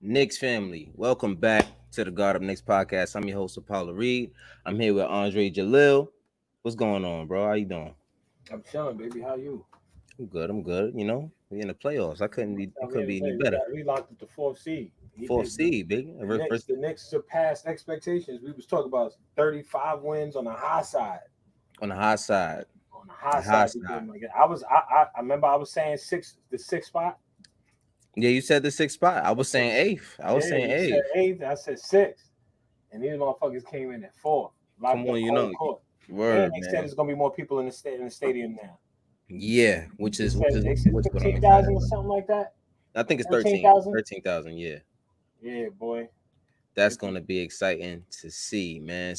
Knicks family, welcome back to the God of Knicks podcast. I'm your host, Apollo Reed. I'm here with Andre Jalil. What's going on, bro? How you doing? I'm chilling, baby. How you? I'm good. I'm good. We in the playoffs. It I'm here couldn't to be tell any you, better. we locked up the fourth seed. Fourth seed, big. The Knicks First the Knicks surpassed expectations. We was talking about 35 wins on the high side. on the high side. On the high The high side, we side. did like it. I remember I was saying the sixth spot. Yeah, you said the sixth spot. I was saying eighth. I was Yeah, saying you said eighth. eighth. I said sixth, and these motherfuckers came in at fourth, Come locked up on, cold court. And word, they said man. there's gonna be more people in the stadium now. Yeah, which They is said which is they said what's what I'm excited 15,000 or about. something like that. I think it's 13. 13,000. 13,000, yeah. Yeah, boy. That's gonna be exciting to see, man.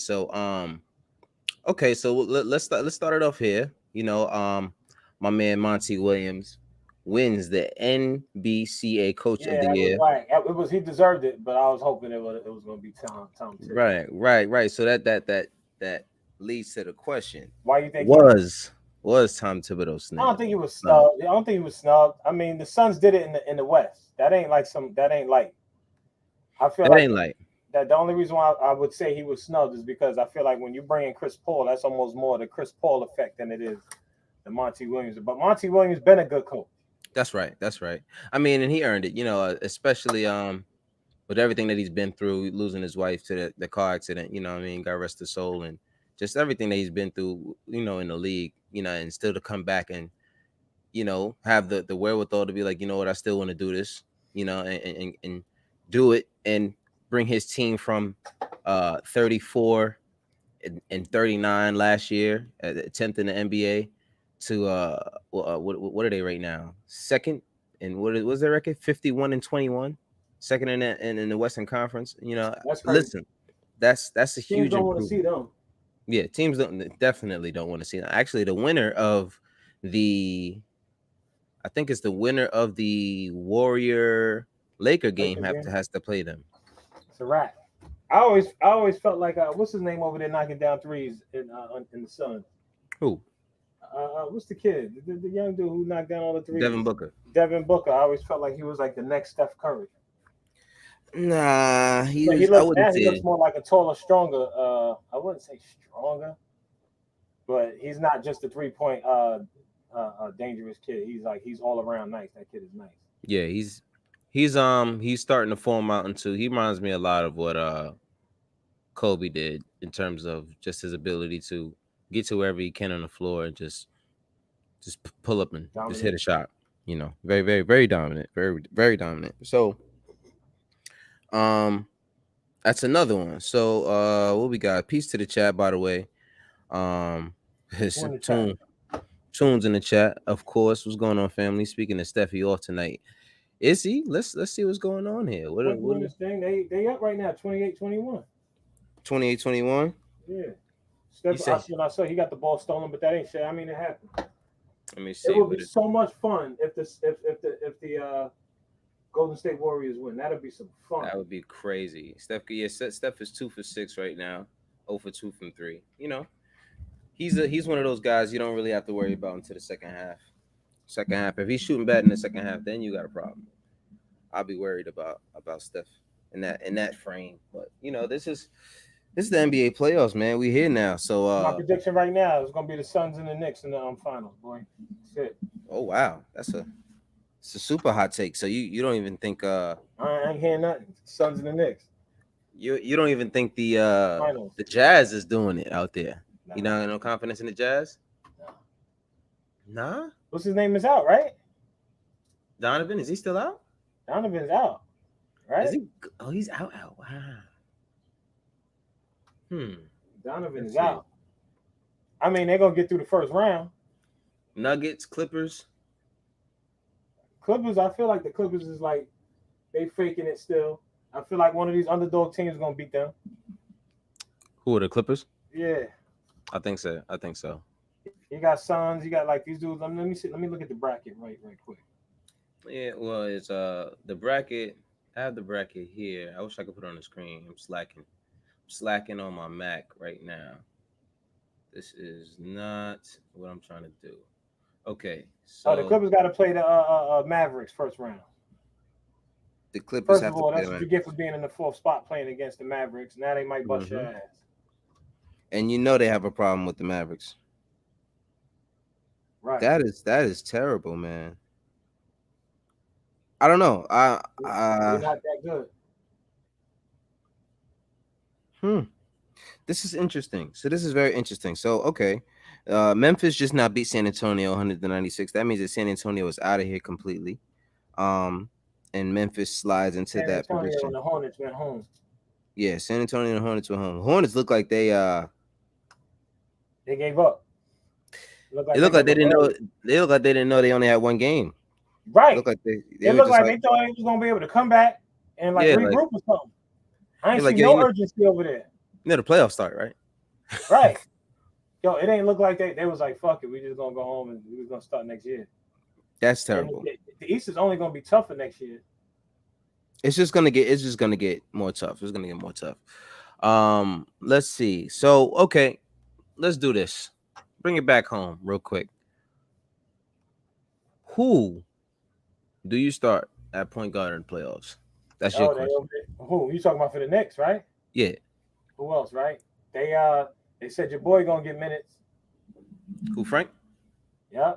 Okay, so let's start it off here. My man Monty Williams wins the NBCA Coach of Yeah, the that was Year. right. It was he deserved it, but I was hoping it was gonna be Tom Thibodeau. Right. So that leads to the question: Why you think he was? was Tom Thibodeau I don't think he snubbed? was snubbed. I don't think he was snubbed. I mean, the Suns did it in the West. That ain't like some. That ain't like. I feel That like ain't like that the only reason why I would say he was snubbed is because I feel like when you bring in Chris Paul, that's almost more the Chris Paul effect than it is the Monty Williams. But Monty Williams been a good coach. that's right. That's right. I mean, and he earned it. Especially with everything that he's been through, losing his wife to the car accident, what I mean, God rest his soul, and just everything that he's been through, in the league, and still to come back and, have the wherewithal to be like, you know what, I still want to do this, and do it and bring his team from 34 and 39 last year, 10th in the NBA to what are they right now? Second, and what's their record? 51 and 21, second in the Western Conference. That's crazy. Listen, that's a Teams huge don't want to see improvement. them. Yeah, teams definitely don't want to see that. Actually, the winner of the I think it's the winner of the Warrior Laker game Lakers game. has to play them. It's a wrap. I always felt like what's his name over there knocking down threes in the Suns. Who? What's the kid? The young dude who knocked down all the threes. Devin Booker. Devin Booker. I always felt like he was like the next Steph Curry. Nah, But he I looks wouldn't now. He looks say. more like a taller, stronger. I wouldn't say stronger, but he's not just a 3 point dangerous kid. He's all around nice. That kid is nice. Yeah, he's starting to form out into. He reminds me a lot of what Kobe did in terms of just his ability to get to wherever he can on the floor and just pull up and just hit Dominate. a shot. Very very very dominant, very very dominant. So um that's another one. So what we got? Peace to the chat, by the way. His Who in the chat? tunes in the chat, of course. What's going on, family? Speaking of Steffi off tonight. Is he? Let's see what's going on here. What What doing this thing? They up right now, 28-21. 28-21? Yeah. You Steph, say I saw he got the ball stolen, but that ain't shit. I mean, it happened. let me It see would what be it so much fun if the Golden State Warriors win. That'd be some fun. that would be crazy. Steph is 2 for 6 right now. 0 for 2 from three. He's one of those guys you don't really have to worry about until the second half. Second half. If he's shooting bad in the second half, then you got a problem. I'll be worried about Steph in that frame. But this is the NBA playoffs, man. We here now. So My prediction right now is gonna be the Suns and the Knicks in the finals, boy. That's it. oh wow, it's a super hot take. So you don't even think I ain't hearing nothing. Suns and the Knicks you don't even think finals. the Jazz is doing it out there. Nah, You don't have no confidence in the Jazz? nah. Nah. What's his name is out, right? Donovan, is he still out? Donovan's out, Is right? he? Oh, he's out. Wow. Hmm. Donovan Let's is see. out. I mean, they're gonna get through the first round. Nuggets, Clippers. Clippers, I feel like the Clippers is like they faking it still. I feel like one of these underdog teams is gonna beat them. Who are the Clippers? Yeah, I think so. I think so. you got Suns. You got like these dudes. Let me see. Let me look at the bracket right quick. Yeah. Well, it's the bracket. I have the bracket here. I wish I could put it on the screen. I'm slacking on my Mac right now. This is not what I'm trying to do. Okay. Oh, the So Clippers got to play the Mavericks first round. The Clippers First have of to all, play that's the what you Mavericks. get for being in the fourth spot playing against the Mavericks. Now they might bust your Hmm. ass. And you know they have a problem with the Mavericks. Right. That is terrible, man. I don't know. They're not that good. Hmm. This is interesting. So this is very interesting. So okay, Memphis just not beat San Antonio 100-96. That means that San Antonio is out of here completely. Um, and Memphis slides into San that Antonio and position. the Hornets went home. Yeah, San Antonio and Hornets were home. Hornets look like They gave up. Looked they like they look like gave they up didn't know early. they look like they didn't know they only had one game. It Right. looked like they It were looked just like like they thought they was gonna be able to come back and like yeah, like regroup or something. I ain't you're like see yeah, no urgency over there. the playoffs start, right? Right. Yo, it ain't look like they was like, fuck it, we just gonna go home and we was gonna start next year. That's And terrible. the East is only gonna be tougher next year. It's just gonna get more tough. It's gonna get more tough. Let's see. So okay, let's do this. Bring it back home real quick. Who do you start at point guard in the playoffs? That's your Oh, they question. over there. Who you talking about for the Knicks, right? Yeah. Who else, right? They said your boy gonna get minutes. Who, Frank? Yeah.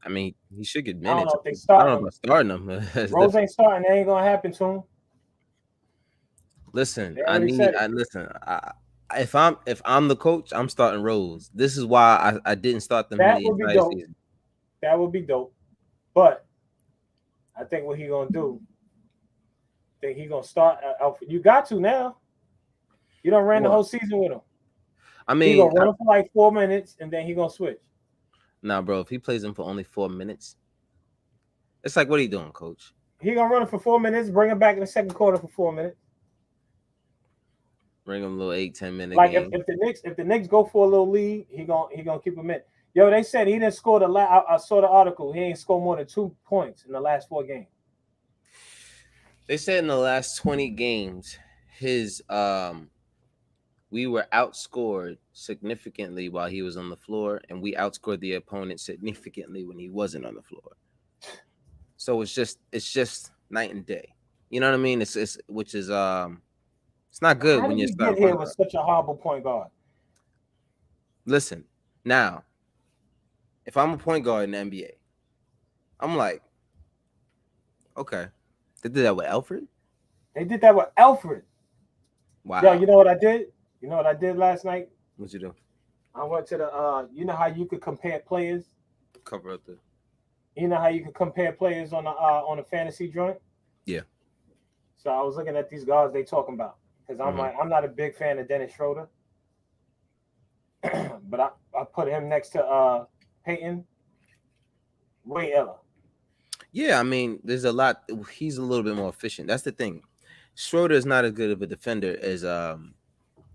I mean, he should get I don't minutes. know if they I don't know starting him. about starting him. That's Rose different. ain't starting. That ain't gonna happen to him. Listen, They I already need. said it. I listen. If I'm the coach, I'm starting Rose. This is why I didn't start them That the would be entire dope. season. That would be dope. But I think what he gonna do, think he gonna start Alfred. You got to now. You don't ran the What? whole season with him. I He mean, gonna run him for like 4 minutes and then he gonna switch. nah, bro. If he plays him for only 4 minutes, it's like, what are you doing, coach? He gonna run him for 4 minutes, bring him back in the second quarter for 4 minutes. Bring him a little 8-10 minute Like game. if the Knicks go for a little lead, he gonna keep him in. Yo, they said he didn't score I saw the article. He ain't scored more than 2 points in the last 4 games. They said in the last 20 games, his we were outscored significantly while he was on the floor, and we outscored the opponent significantly when he wasn't on the floor. So it's just night and day. You know what I mean? It's which is it's not good How when did you're we get starting here point with guard. such a horrible point guard? Listen, now if I'm a point guard in the NBA, I'm like, okay, they did that with Alfred. They did that with Alfred. Yo, you Wow, know what I did? You know what I did last night? what you do? I went to the you know how you could compare players? Cover up the You know how you can compare players on a fantasy joint? yeah. So I was looking at these guards they talking about because I'm Hmm. like I'm not a big fan of Dennis Schroeder, but I put him next to Peyton way Ella. Yeah, I mean, there's a lot. He's a little bit more efficient. That's the thing. Schroeder is not as good of a defender as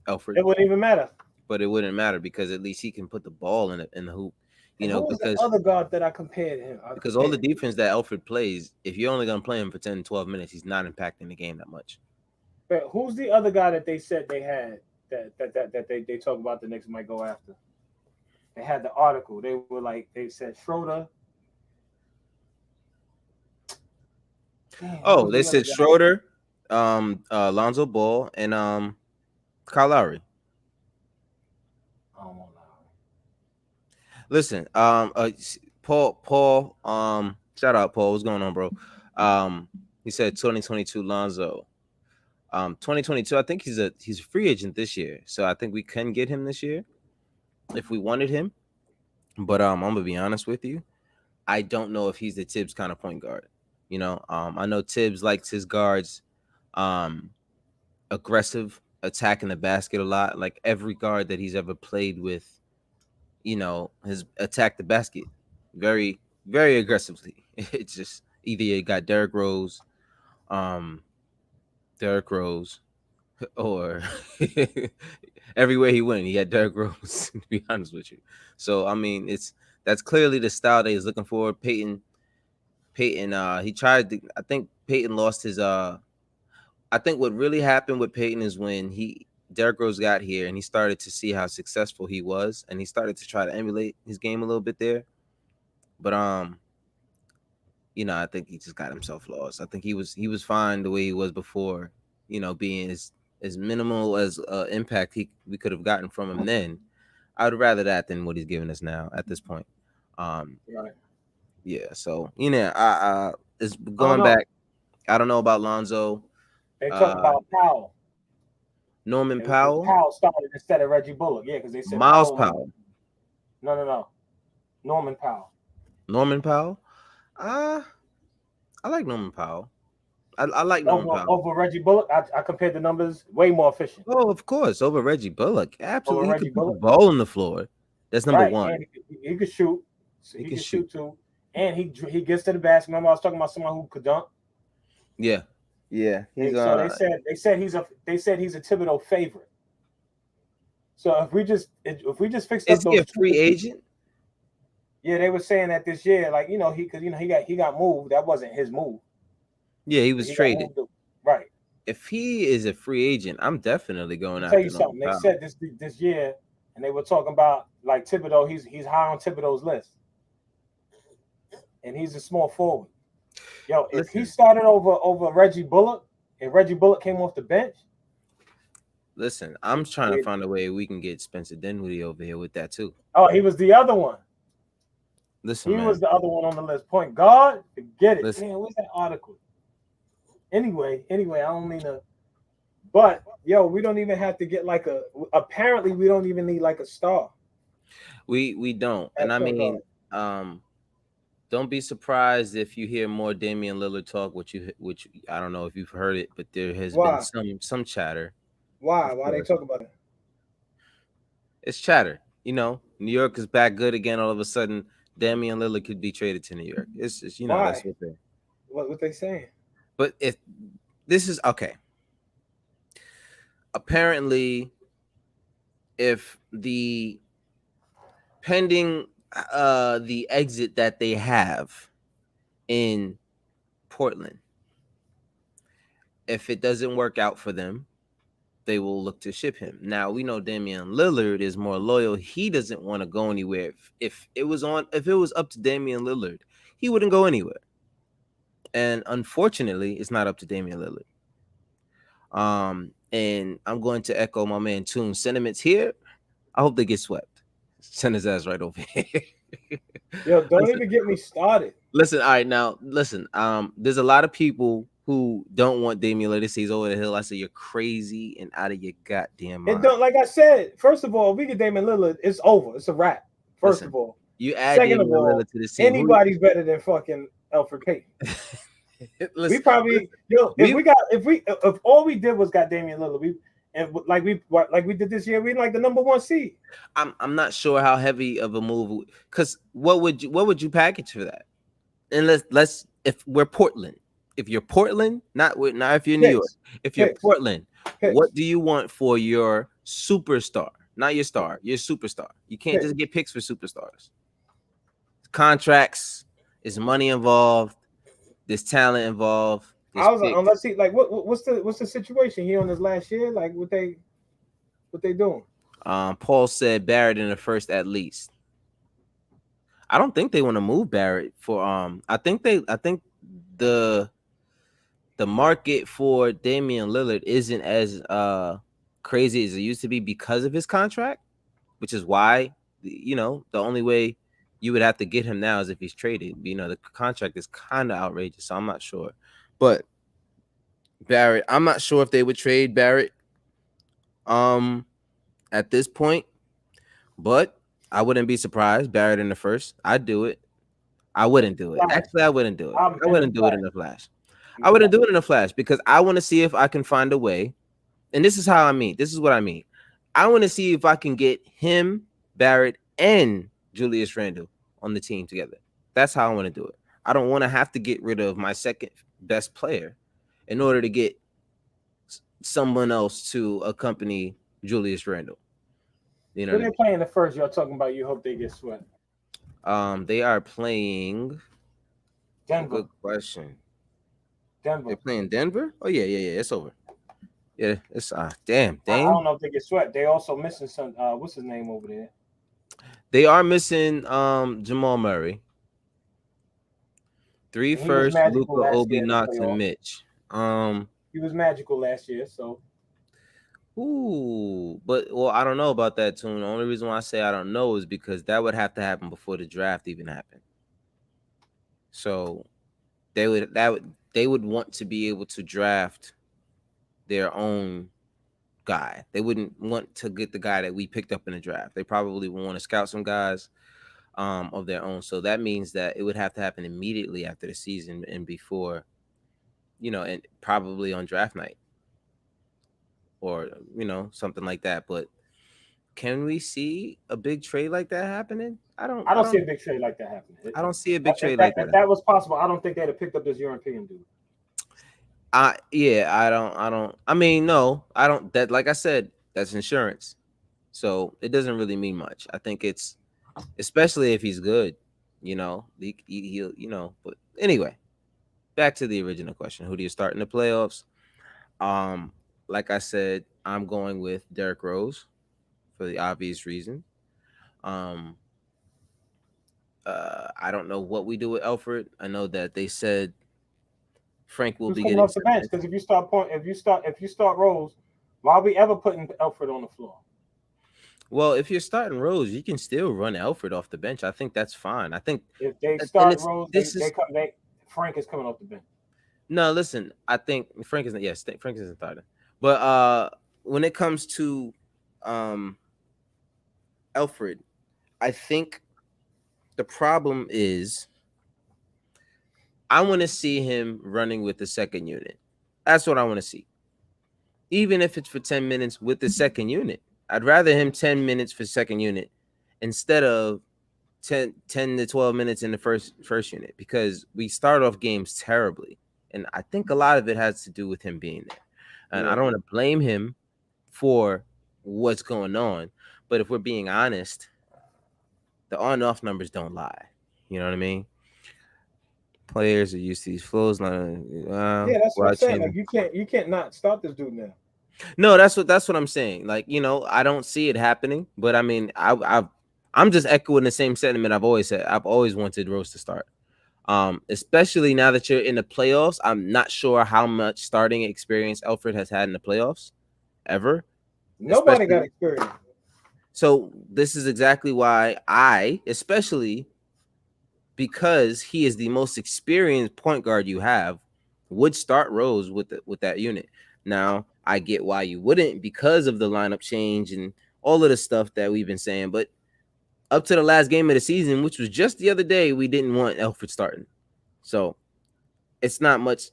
Alfred, It wouldn't even matter. but it wouldn't matter because at least he can put the ball in the hoop. You And know, who was the because other guard that I compared him? I because all the compared. defense that Alfred plays, if you're only gonna play him for 10, 12 minutes, he's not impacting the game that much. But who's the other guy that they said they had that they talk about the Knicks might go after? They had the article. They were like they said Schroeder. Damn, who Oh, was they the other said guy? Schroeder, Lonzo Ball, and Kyle Lowry. I don't know. Listen, shout out Paul. What's going on, bro? He said 2022 Lonzo. 2022. I think he's a free agent this year, so I think we can get him this year if we wanted him. But I'm gonna be honest with you. I don't know if he's the Tibbs kind of point guard. I know Tibbs likes his guards, um, aggressive, attacking the basket a lot. Like every guard that he's ever played with, has attacked the basket very, very aggressively. It's just either you got um, Derrick Rose, or everywhere he went, he had Derrick Rose. To be honest with you, so I mean, that's clearly the style that he's looking for. Peyton, he tried to. I think Peyton lost his. I think what really happened with Peyton is when Derrick Rose got here and he started to see how successful he was, and he started to try to emulate his game a little bit there. But I think he just got himself lost. I think he was fine the way he was before. Being as minimal as impact we could have gotten from him then. I would rather that than what he's giving us now at this point. Um, Right. yeah. So I it's I don't going know. back. I don't know about Lonzo. They talk Uh, about Powell. Norman It was just Powell, Powell started instead of Reggie Bullock. Yeah, because they said Miles Powell might. Powell, No, no, no. Norman Powell Norman Powell. Uh, I like Norman Powell. I like Norman over Powell. over Reggie Bullock. I compared the numbers. Way more efficient Oh, of course, over Reggie Bullock. over Absolutely, he Reggie could put the Bullock. ball on the floor. That's number Right, one. and he could shoot. So He he can could shoot. shoot too, and he gets to the basket. Remember, I was talking about someone who could dunk. Yeah, yeah. He's So they said he's a Thibodeau favorite. So if we just fixed up Is he those a two, free agent? yeah, they were saying that this year, like because he got moved. That wasn't his move. Yeah, he was He got traded. moved. Right. If he is a free agent, I'm definitely Let going me tell you after Norman something. They Powell. said this year, and they were talking about like Thibodeau. He's high on Thibodeau's list, and he's a small forward. Yo, if he Listen, started over Reggie Bullock, and Reggie Bullock came off the bench, listen. I'm trying to find a way we can get Spencer Dinwiddie over here with that too. oh, he was the other one. Listen, He was man. the other one on the list. Point guard, forget it. Listen. Man, what's that article? Anyway, I don't mean to. But yo, we don't even have to get like a. Apparently, we don't even need like a star We don't, and at I point mean, guard. don't be surprised if you hear more Damian Lillard talk. Which I don't know if you've heard it, but there has been Why? some chatter. Why? Of Why they course, talk about that? it's chatter. New York is back good again. All of a sudden, Damian Lillard could be traded to New York. It's just that's Why? what they. What they saying? But if this is okay, apparently, if the pending the exit that they have in Portland, if it doesn't work out for them, they will look to ship him. Now we know Damian Lillard is more loyal. He doesn't want to go anywhere. If it was up to Damian Lillard, he wouldn't go anywhere. And unfortunately, it's not up to Damian Lillard. And I'm going to echo my man Toon's sentiments here. I hope they get swept. Send his ass right over here. Yo, don't listen, even get me started. listen. All right, now listen. There's a lot of people who don't want Damian Lillard to say he's over the hill. I say you're crazy and out of your goddamn It mind. don't like I said. First of all, if we get Damon Lillard, it's over. It's a wrap. First Listen, of all. you add Second of Damian all, Lillard to this team. anybody's better than fucking Alfred Payton. We listen, probably if we we got if all we did was got Damian Lillard, like we did this year, we like the number one seed. I'm not sure how heavy of a move because what would you package for that? And let's if we're Portland, if you're Portland, not if you're New York, Picks, if you're picks, Portland, picks, what do you want for your superstar? Not your star, your superstar. You can't picks. just get picks for superstars. Contracts, there's money involved, there's talent involved, there's I was picks. let's see, like what's the situation here on this last year? Like what they doing? Paul said Barrett in the first at least. I don't think they want to move Barrett for I think the the market for Damian Lillard isn't as crazy as it used to be because of his contract, which is why the only way you would have to get him now is if he's traded. The contract is kind of outrageous, so I'm not sure. But Barrett, I'm not sure if they would trade Barrett um at this point, but I wouldn't be surprised. Barrett in the first, I'd do it. I wouldn't do it. Flash. Actually, I wouldn't do it. I'm I in the wouldn't do it flash. in the flash. I wouldn't do it in a flash because I want to see if I can find a way. And this is how I mean. This is what I mean. I want to see if I can get him, Barrett, and Julius Randle on the team together. That's how I want to do it. I don't want to have to get rid of my second best player in order to get someone else to accompany Julius Randle. You know Who what I they mean? playing the first? Y'all talking about? You hope they get swept. They are playing. Denver. Good question. They're Denver. playing Denver. Oh yeah. It's over. Yeah, it's damn I Dame. don't know if they get swept. They also missing some. What's his name over there? They are missing Jamal Murray. Three And he was first, magical Luca, last Obi, year in the Knox, and playoffs. Mitch. Um, He was magical last year, so ooh, but well, I don't know about that tune. The only reason why I say I don't know is because that would have to happen before the draft even happened. So they would want to be able to draft their own guy. They wouldn't want to get the guy that we picked up in the draft. They probably would want to scout some guys of their own. So that means that it would have to happen immediately after the season and before, and probably on draft night or something like that. But can we see a big trade like that happening? I don't I I don't see don't a big trade like that happening. I don't see a big If trade that like if that. that was possible, I don't think they'd have picked up this European dude. I mean, no, I don't that like I said, that's insurance. So it doesn't really mean much. I think it's especially if he's good, he'll, but anyway, back to the original question. Who do you start in the playoffs? Um, like I said, I'm going with Derrick Rose for the obvious reason. Um, I don't know what we do with Alfred. I know that they said Frank will Who's be coming getting off the some bench? minutes. Because if you start Rose, why are we ever putting Alfred on the floor? Well, if you're starting Rose, you can still run Alfred off the bench. I think that's fine. I think, If they and start it's Rose, this is Frank is coming off the bench. no. Listen, I think Frank isn't. Yes, Frank isn't starting. But when it comes to um Alfred, I think the problem is I want to see him running with the second unit. That's what I want to see. Even if it's for 10 minutes with the second unit. I'd rather him 10 minutes for second unit instead of 10 to 12 minutes in the first unit because we start off games terribly. And I think a lot of it has to do with him being there. And I Yeah. don't want to blame him for what's going on. But if we're being honest, the on off numbers don't lie. You know what I mean? Players are used to these flows. Yeah, that's what I'm saying. Like Watching. you can't not start this dude now. No, that's what I'm saying. Like I don't see it happening, but I mean, I'm just echoing the same sentiment I've always said. I've always wanted Rose to start. Especially now that you're in the playoffs. I'm not sure how much starting experience Alfred has had in the playoffs ever. Nobody got Especially experience. so this is exactly why especially because he is the most experienced point guard you have, would start Rose with that unit. Now, I get why you wouldn't because of the lineup change and all of the stuff that we've been saying, but up to the last game of the season, which was just the other day, we didn't want Alfred starting. So it's not much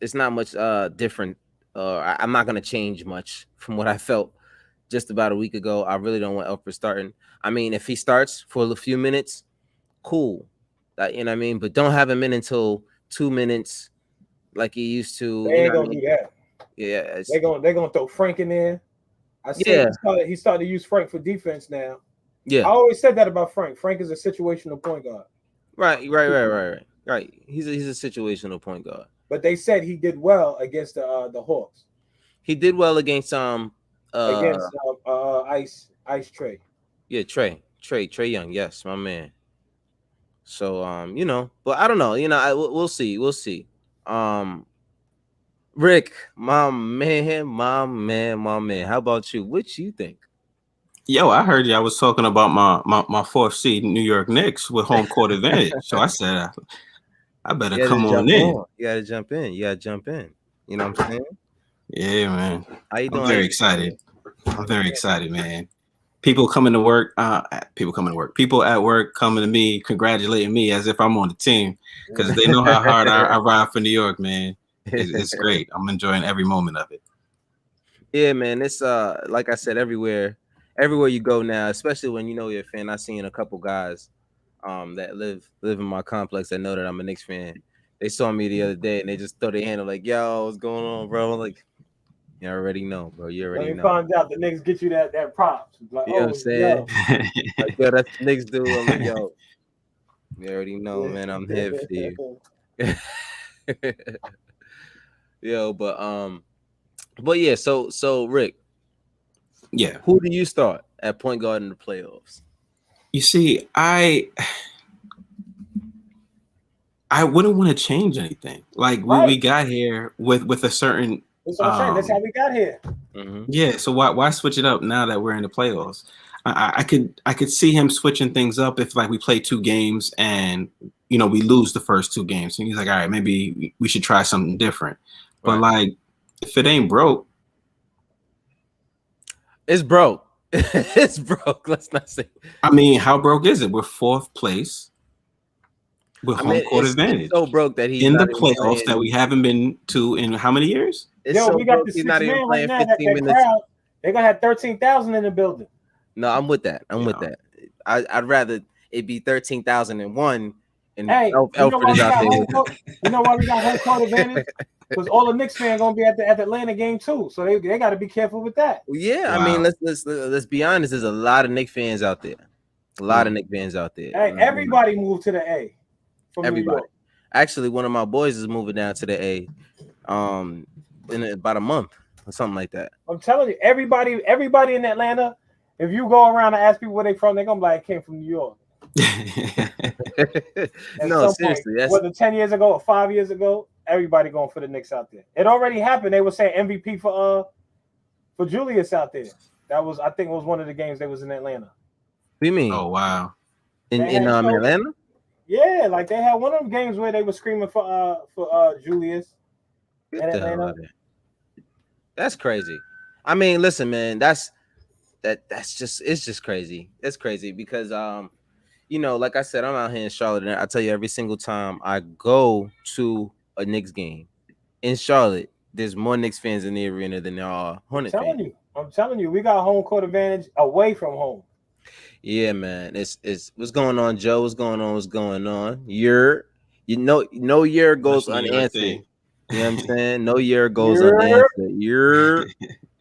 different. I'm not gonna change much from what I felt just about a week ago. I really don't want Alfred starting. I mean, if he starts for a few minutes, cool. You know what I mean? But don't have him in until 2 minutes like he used They to. You know ain't what I gonna mean? do that. Yeah, They're gonna throw Frank in there. I seen yeah, he started to use Frank for defense now. I yeah. always said that about Frank. Frank is a situational point guard. Right, right, right, right, right. Right. He's a situational point guard. But they said he did well against the Hawks, He did well against against Ice Trey. yeah, Trey Young. Yes, my man. So but I don't know. We'll see. We'll see. Um, Rick, my man, my man, my man. How about you? What you think? Yo, I heard y'all was talking about my fourth seed New York Knicks with home court advantage. So I said I better You got to come on jump in. on. You got to jump in. You got to jump in. You know what I'm saying? Yeah, man. How you I'm doing? How you very doing? excited. I'm very excited, man. People coming to work, people coming to work. People at work coming to me, congratulating me as if I'm on the team because they know how hard I ride for New York, man. It's great. I'm enjoying every moment of it. Yeah, man. It's like I said, everywhere you go now, especially when you know you're a fan. I seen a couple guys that live in my complex that know that I'm a Knicks fan. They saw me the other day and they just throw their hand up like, "Yo, what's going on, bro?" I'm like, you already know, bro. You Let already me know. find out the Knicks get you that props. Like, You know what I'm oh saying? yo, Like, yo, that's the Knicks do. I'm like, yo, you already know, man. I'm here for you. Yo, but yeah. So Rick, Yeah. who do you start at point guard in the playoffs? You see, I I wouldn't want to change anything. Like we Right. got here with a certain That's what I'm saying. That's how we got here. Mm-hmm. yeah. So why switch it up now that we're in the playoffs? I could see him switching things up if like we play 2 games and we lose the first 2 games and he's like, all right, maybe we should try something different. But Right. like if it ain't broke, It's broke. It's broke. Let's not say. I mean, how broke is it? We're fourth place with I home mean, court it's so advantage broke that he's in the not even playoffs that playing. we haven't been to in how many years? It's Yo, so we got broke the he's six not even man right playing now. 15 That minutes. crowd, they gonna have 13,000 in the building. No, I'm with that. I'm with Yeah. that. I'd rather it be 13,001 and Hey, you know Alfred why is we out got there. home court? You know why we got home court advantage? Because all the Knicks fans gonna be at the Atlanta game too, so they got to be careful with that. Yeah, I mean, Wow. let's be honest. There's a lot of Knicks fans out there. A lot of Knicks fans out there. Hey, everybody moved to the A from New Everybody. York. Actually, one of my boys is moving down to the A, in about a month or something like that. I'm telling you, everybody in Atlanta, if you go around and ask people where they from, they're gonna be like, I came from New York. At No, some point, seriously, that's whether 10 years ago or 5 years ago, everybody going for the Knicks out there. It already happened. They were saying MVP for Julius out there. That was, I think, it was one of the games they was in Atlanta. what do you mean Oh wow. They in had showed, Atlanta? yeah, like they had one of them games where they were screaming for Julius in Get the hell Atlanta. out of here. That's crazy. I mean, listen, man, that's just it's just crazy. It's crazy because like I said, I'm out here in Charlotte, and I tell you every single time I go to a Knicks game in Charlotte, there's more Knicks fans in the arena than there are Hornet fans. I'm telling you, we got home court advantage away from home. Yeah, man. It's what's going on, Joe? What's going on? What's going on? No year That's goes New York unanswered. thing. You know what I'm saying? No year goes Yeah. unanswered.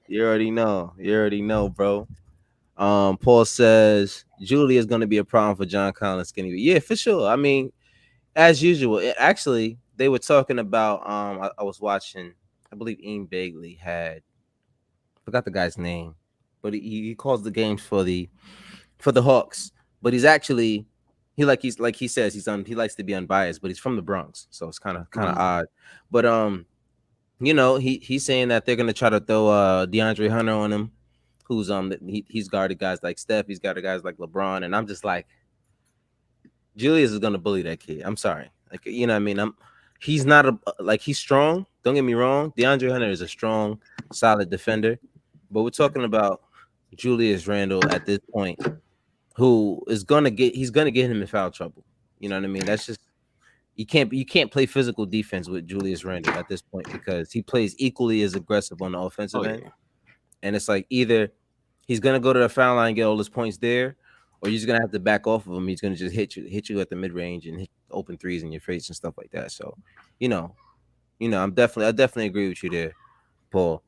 You already know. You already know, bro. Paul says Julie is gonna be a problem for John Collins skinny. Yeah, for sure. I mean, as usual. Actually, they were talking about I was watching, I believe Ian Bagley had forgot the guy's name, but he calls the games for the Hawks, but he's actually he's like he says he likes to be unbiased, but he's from the Bronx, so it's kind of odd. But he's saying that they're gonna try to throw DeAndre Hunter on him, who's he's guarded guys like Steph, he's guarded guys like LeBron, and I'm just like, Julius is gonna bully that kid. I'm sorry, like you know what I mean. He's not he's strong. Don't get me wrong. DeAndre Hunter is a strong, solid defender, but we're talking about Julius Randle at this point, who is he's gonna get him in foul trouble. You know what I mean? That's just you can't play physical defense with Julius Randle at this point because he plays equally as aggressive on the offensive Oh end. yeah. And it's like either he's gonna go to the foul line and get all his points there, or you're just gonna have to back off of him. He's gonna just hit you at the mid range and hit open threes in your face and stuff like that. So, you know, I definitely agree with you there, Paul.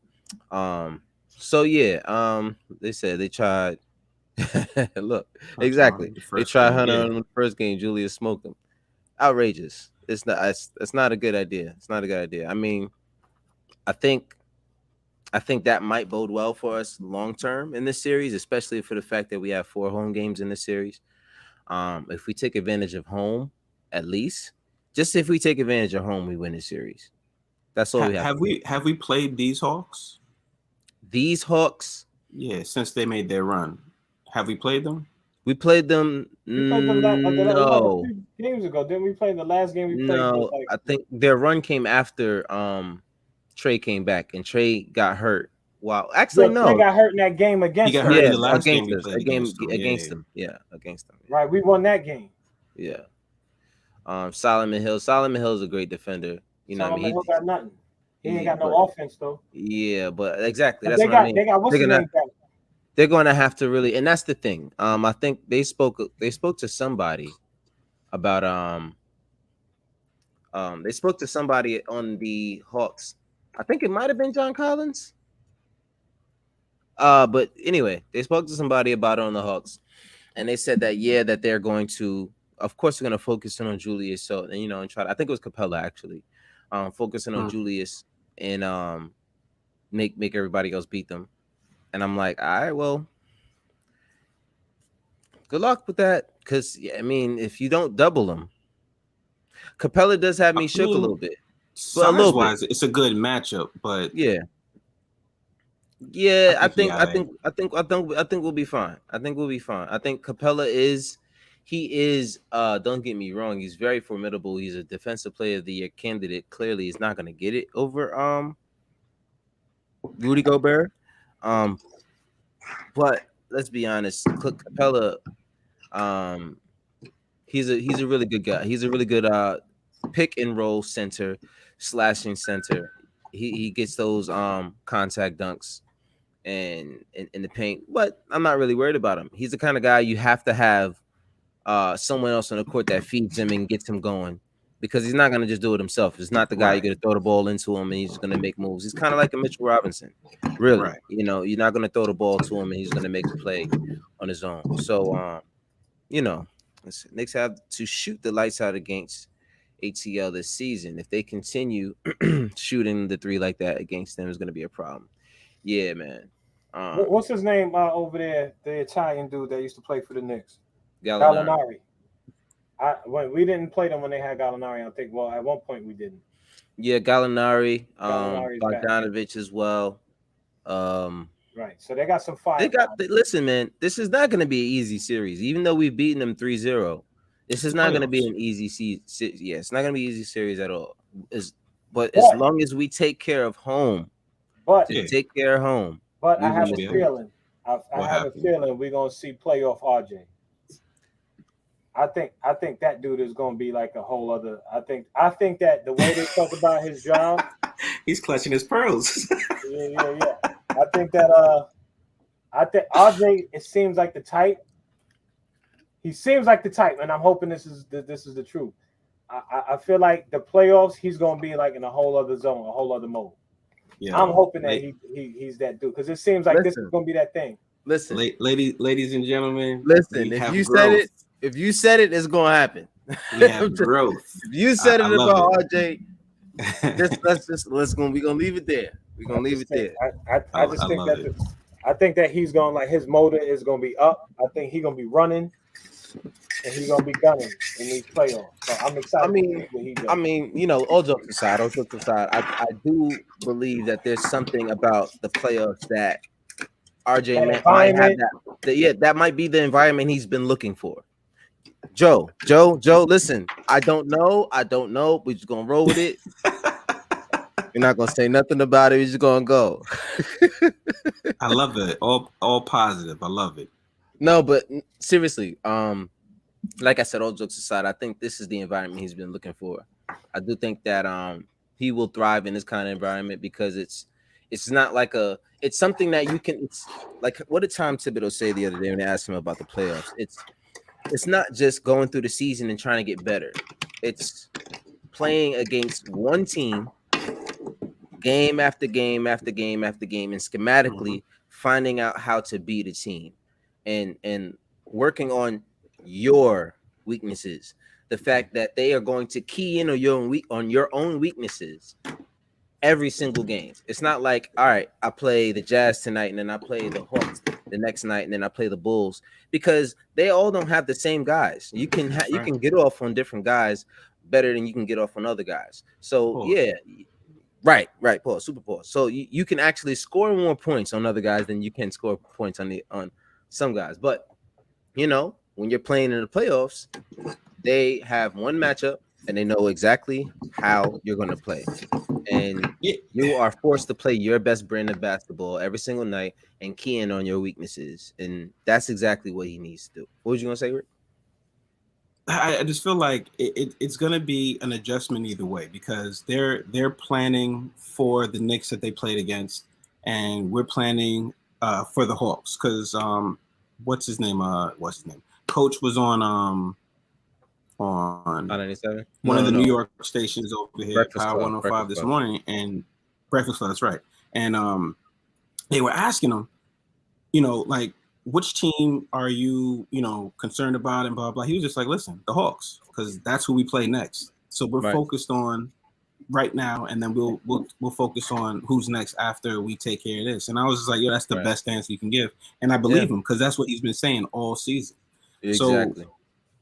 So yeah, they said they tried. Look, exactly. The They first tried game. Hunter Yeah. on the first game. Julius smoked him. Outrageous. It's not a good idea. It's not a good idea. I mean, I think that might bode well for us long term in this series, especially for the fact that we have 4 home games in this series. If we take advantage of home, at least, just if we take advantage of home, we win the series. That's all we have. Have we played these Hawks? These Hawks, Yeah, since they made their run, have we played them? we played them. We played them like a No, few games ago. Didn't we play the last game we played? no. I think their run came after Trey came back and Trey got hurt. Wow, actually Trey no. got hurt in that game He against got us. hurt in Yeah, the last game against we us, played against them. against Yeah. them. Yeah, against them. Right, we won that game. Yeah. Solomon Hill. Solomon Hill is a great defender. You know what I Solomon mean? Hill got nothing. He ain't got no but offense though. yeah, but exactly. But That's what I mean. they got what's They're his gonna name back? they're going to have to really, and that's the thing. I think they spoke to somebody about they spoke to somebody on the Hawks. I think it might have been John Collins. But anyway, they spoke to somebody about it on the Hawks, and they said that that they're going to, of course, they're going to focus in on Julius. So and try to, I think it was Capella actually, focusing on Julius and make everybody else beat them. And I'm like, all right, well, good luck with that, because I mean, if you don't double them, Capella does have me I shook a mean, little bit, but a size little bit. wise, it's a good matchup, but Yeah, I yeah. I think he think, got I it. think, I think, I think, I think we'll be fine. I think we'll be fine. I think Capella is, he is. Don't get me wrong. He's very formidable. He's a defensive player of the year candidate. Clearly, he's not going to get it over Rudy Gobert. Um, but let's be honest, Capella. Um, he's a really good guy. He's a really good pick and roll center, slashing center. He gets those contact dunks and in the paint. But I'm not really worried about him. He's the kind of guy you have to have someone else on the court that feeds him and gets him going. Because he's not gonna just do it himself. It's not the guy you're Right, gonna throw the ball into him and he's just gonna make moves. He's kind of like a Mitchell Robinson, really. right. You're not gonna throw the ball to him and he's gonna make a play on his own. So you know, Knicks have to shoot the lights out against ATL this season. If they continue shooting the three like that against them, is going to be a problem. Yeah, man. What's his name over there? The Italian dude that used to play for the Knicks, Gallinari. Gallinari. When we didn't play them when they had Gallinari, I think. Well, at one point we didn't. Yeah, Gallinari, Gallinari's back. Bogdanovich as well. Um, Right. So they got some they fire. got. Listen, man, this is not going to be an easy series. Even though we've beaten them 3-0, this is not going to be Playoffs. an easy yeah, it's not going to be an easy series at all. But as But long as we take care of home, but Yeah. take care of home. but We I have will a be- feeling. I What have a happened? feeling we're gonna see playoff RJ. I think that dude is gonna be like a whole other. I think that the way they talk about his job, He's clutching his pearls. yeah. I think that I think RJ. It seems like the type. He seems like the type, and I'm hoping this is the truth. I feel like the playoffs, he's gonna be like in a whole other zone, a whole other mode. Yeah. I'm hoping that he's that dude because it seems like this is Listen. gonna be that thing. Listen, Ladies and gentlemen, listen. we If have you growth. said it, it's gonna happen. We have growth. If you said I it love about it. RJ, we're gonna leave it there. We're gonna leave it there. I just I think love that it. I think that he's going like his motor is gonna be up. I think he's gonna be running and he's gonna be gunning in these playoffs. So I'm excited to see what he does. I mean, all jokes aside, I do believe that there's something about the playoffs that RJ That might have environment. that might be the environment he's been looking for. Joe, listen, I don't know. We're just gonna roll with it. We're not gonna say nothing about it. We're just gonna go. I love it. All positive. I love it. No, but seriously, like I said, all jokes aside, I think this is the environment he's been looking for. I do think that he will thrive in this kind of environment because it's not like it's something that you can. It's like what did Tom Thibodeau say the other day when they asked him about the playoffs? It's not just going through the season and trying to get better. It's playing against one team game after game after game after game and schematically finding out how to beat a team and working on your weaknesses. The fact that they are going to key in on your own weaknesses every single game. It's not like, all right, I play the Jazz tonight and then I play the Hawks the next night and then I play the Bulls, because they all don't have the same guys. You can you can get off on different guys better than you can get off on other guys. So yeah, right, pause, super pause. So you can actually score more points on other guys than you can score points on some guys. But when you're playing in the playoffs, they have one matchup and they know exactly how you're going to play. And you are forced to play your best brand of basketball every single night and key in on your weaknesses. And that's exactly what he needs to do. What was you going to say, Rick? I just feel like it's going to be an adjustment either way, because they're planning for the Knicks that they played against, and we're planning for the Hawks because what's his name? Coach was on 97? One of the New York stations over here, Breakfast Power Club, 105 this morning, and Breakfast Club, that's right. And they were asking him, like, which team are you, concerned about and blah, blah. He was just like, listen, the Hawks, because that's who we play next. So we're focused on right now, and then we'll focus on who's next after we take care of this. And I was just like, that's the best answer you can give. And I believe him, because that's what he's been saying all season. Exactly. So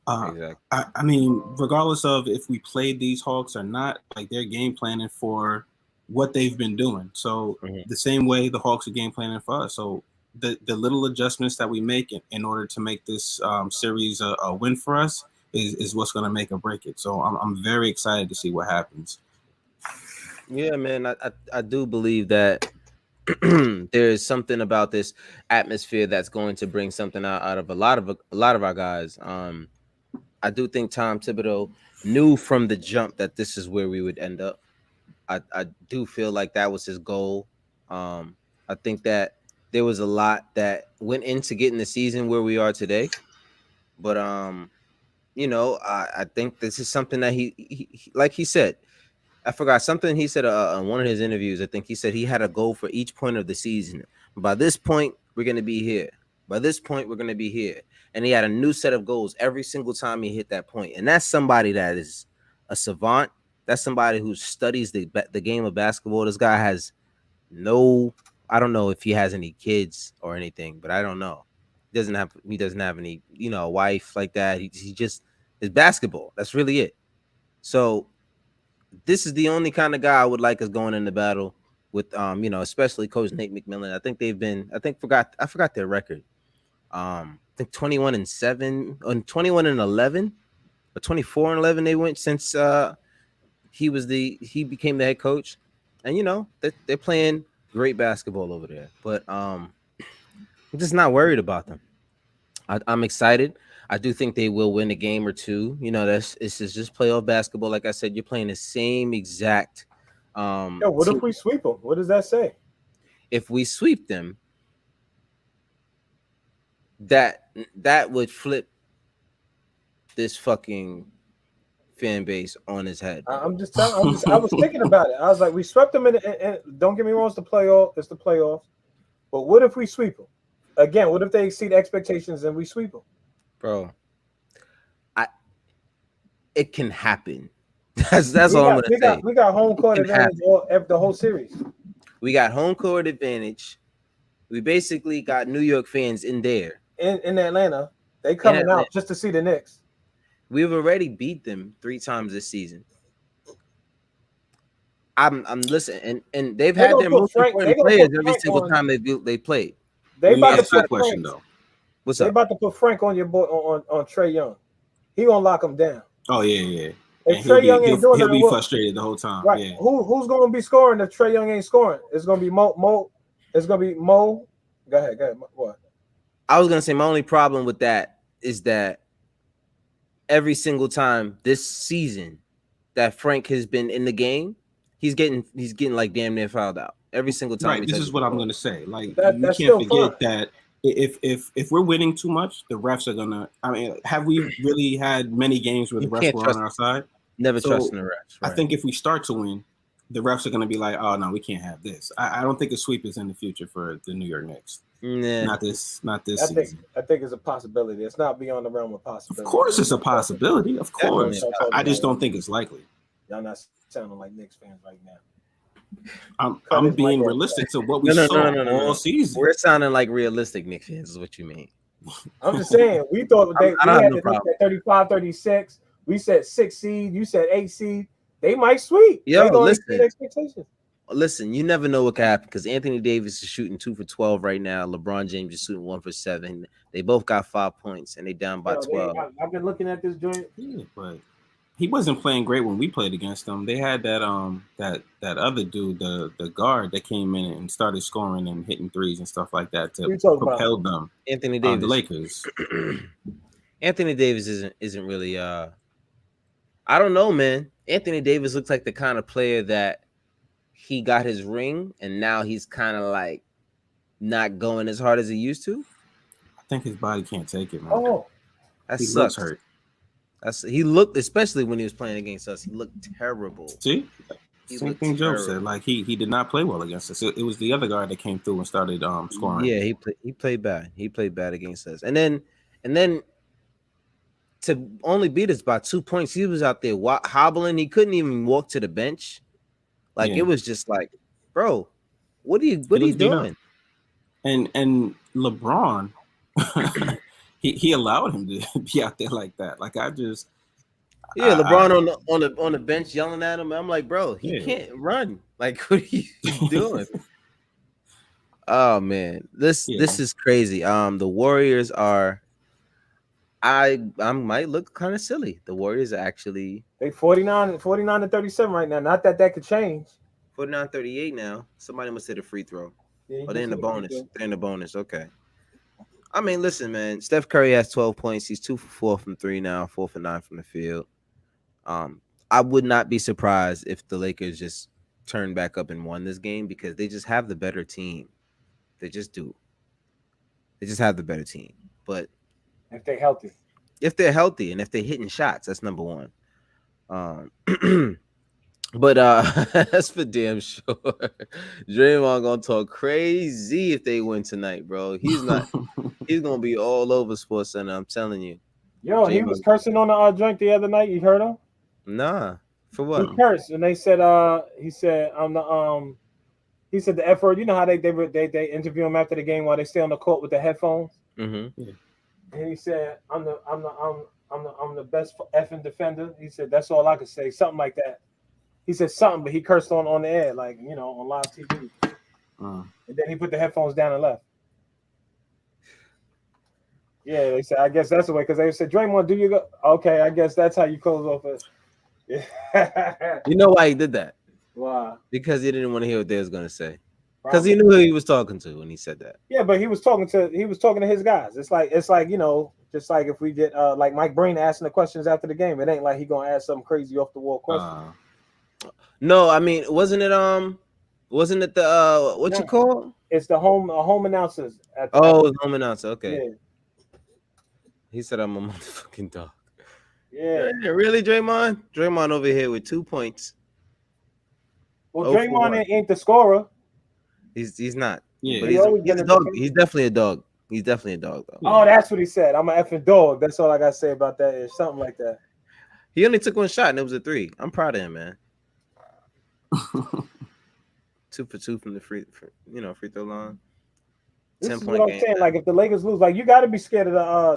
Exactly. I mean, regardless of if we played these Hawks or not, like they're game planning for what they've been doing. So Mhm. the same way the Hawks are game planning for us. So the little adjustments that we make in order to make this series a win for us is what's going to make or break it. So I'm very excited to see what happens. Yeah, man. I do believe that there is something about this atmosphere that's going to bring something out of a lot of our guys. I do think Tom Thibodeau knew from the jump that this is where we would end up. I do feel like that was his goal. I think that there was a lot that went into getting the season where we are today. But I think this is something that like he said, I forgot something he said on one of his interviews. I think he said he had a goal for each point of the season. By this point, we're going to be here. By this point, we're going to be here. And he had a new set of goals every single time he hit that point. And that's somebody that is a savant. That's somebody who studies the game of basketball. This guy has no, I don't know if he has any kids or anything, but I don't know. He doesn't have any, wife like that. He just is basketball. That's really it. So this is the only kind of guy I would like us going into battle with, especially Coach Nate McMillan. I forgot their record. I think 21-7 on 21-11 or 24-11 they went since he became the head coach, and they're playing great basketball over there. But I'm just not worried about them. I'm excited. I do think they will win a game or two. This is just playoff basketball. Like I said, you're playing the same exact Yo, what team. if we sweep them? What does that say? If we sweep them, that would flip this fucking fan base on his head. I'm just telling. I was thinking about it. I was like, we swept them and don't get me wrong, it's the playoff. It's the playoffs. But what if we sweep them? Again, what if they exceed expectations and we sweep them? Bro, I it can happen. That's all I'm gonna say. We got home court advantage the whole series. We got home court advantage. We basically got New York fans in there. In Atlanta, they coming out just to see the Knicks. We've already beat them 3 times this season. I'm listening, and they've had their most important players every single time they played. They about to put question though. What's they up? about to put Frank on your boy on Trey Young. He gonna lock him down. Oh yeah. If Trey Young ain't doing he'll that, be frustrated the whole time. Right. Yeah. Who's gonna be scoring if Trey Young ain't scoring? It's gonna be Mo. It's gonna be Mo. Go ahead. What? I was gonna say my only problem with that is that every single time this season that Frank has been in the game, he's getting like damn near fouled out every single time. Right. This is what I'm gonna say. Like you that's can't forget fun. that if we're winning too much, the refs are gonna. I mean, have we really had many games where the refs were on our side? Never trusting the refs. Right? I think if we start to win, the refs are gonna be like, oh no, we can't have this. I don't think a sweep is in the future for the New York Knicks. Nah. Not this season. I think it's a possibility. It's not beyond the realm of possibility. Of course, it's a possibility. Of course, I just don't think it's likely. Y'all not sounding like Knicks fans right now. I'm being realistic to what we saw all season. We're sounding like realistic Knicks fans, is what you mean. I'm just saying, we thought we had the Knicks at 35, 36. We said 6 seed. You said 8 seed. They might sweep. Yo, listen, you never know what can happen because Anthony Davis is shooting 2 for 12 right now. LeBron James is shooting 1 for 7. They both got 5 points and they down by 12. I've been looking at this joint. Yeah, but he wasn't playing great when we played against them. They had that that other dude, the guard that came in and started scoring and hitting threes and stuff like that to propel them. Anthony Davis, the Lakers. Anthony Davis isn't really. I don't know, man. Anthony Davis looks like the kind of player that he got his ring and now he's kind of like not going as hard as he used to. I think his body can't take it, man. Oh, he looks hurt. He looked, especially when he was playing against us, he looked terrible. See, same thing Joe said. Like he did not play well against us. It was the other guy that came through and started scoring. Yeah, he played bad. He played bad against us, and then to only beat us by 2 points, he was out there hobbling. He couldn't even walk to the bench. Like it was just like, bro, what are you doing? And LeBron, he allowed him to be out there like that. Like Yeah, LeBron on the bench yelling at him. I'm like, bro, he Yeah. can't run. Like, what are you doing? Oh man, this Yeah. this is crazy. The Warriors are. I might look kind of silly. The Warriors are actually They 49 to 37 right now. Not that that could change. 49-38 now. Somebody must hit a free throw. Yeah, you Oh, can they're in the see the bonus. picture. They're in the bonus. Okay. I mean, listen, man. Steph Curry has 12 points. He's 2 for 4 from three now, 4 for 9 from the field. Um, I would not be surprised if the Lakers just turned back up and won this game because they just have the better team. They just do. They just have the better team. But If they healthy. if they're healthy and if they're hitting shots, that's number one. Um, but that's for damn sure. Draymond gonna talk crazy if they win tonight, bro. He's not. He's gonna be all over Sports Center. I'm telling you. Yo, he was Draymond, cursing on the joint the other night. You heard him? nah. For He what? cursed, and they said, he said on the he said the F word. You know how they interview him after the game while they stay on the court with the headphones. Mm-hmm. And he said, I'm the best effing defender. He said that's all I could say, something like that. He said something, but he cursed on the air, like on live TV. And then he put the headphones down and left. Yeah, they said, I guess that's the way, because they said, Draymond, do you go? Okay, I guess that's how you close off it. Yeah. You know why he did that? Wow. Because he didn't want to hear what they was gonna say. Because he knew who he was talking to when he said that. Yeah, but he was talking to his guys. It's like just like if we get like Mike Breen asking the questions after the game, it ain't like he gonna ask some crazy off the wall question. No, I mean, wasn't it the what you call? It's the home announcers at the home announcer. Okay. Yeah. He said I'm a motherfucking dog. Yeah. Really, Draymond? Draymond over here with 2 points. Well, Draymond ain't the scorer. He's not. Yeah. But he's a dog. He's definitely a dog. He's definitely a dog, though. Oh, that's what he said. I'm an effing dog. That's all I gotta say about that. Is something like that. He only took one shot and it was a 3. I'm proud of him, man. 2 for 2 from the free throw line. This is what I'm saying. Like, if the Lakers lose, like, you got to be scared of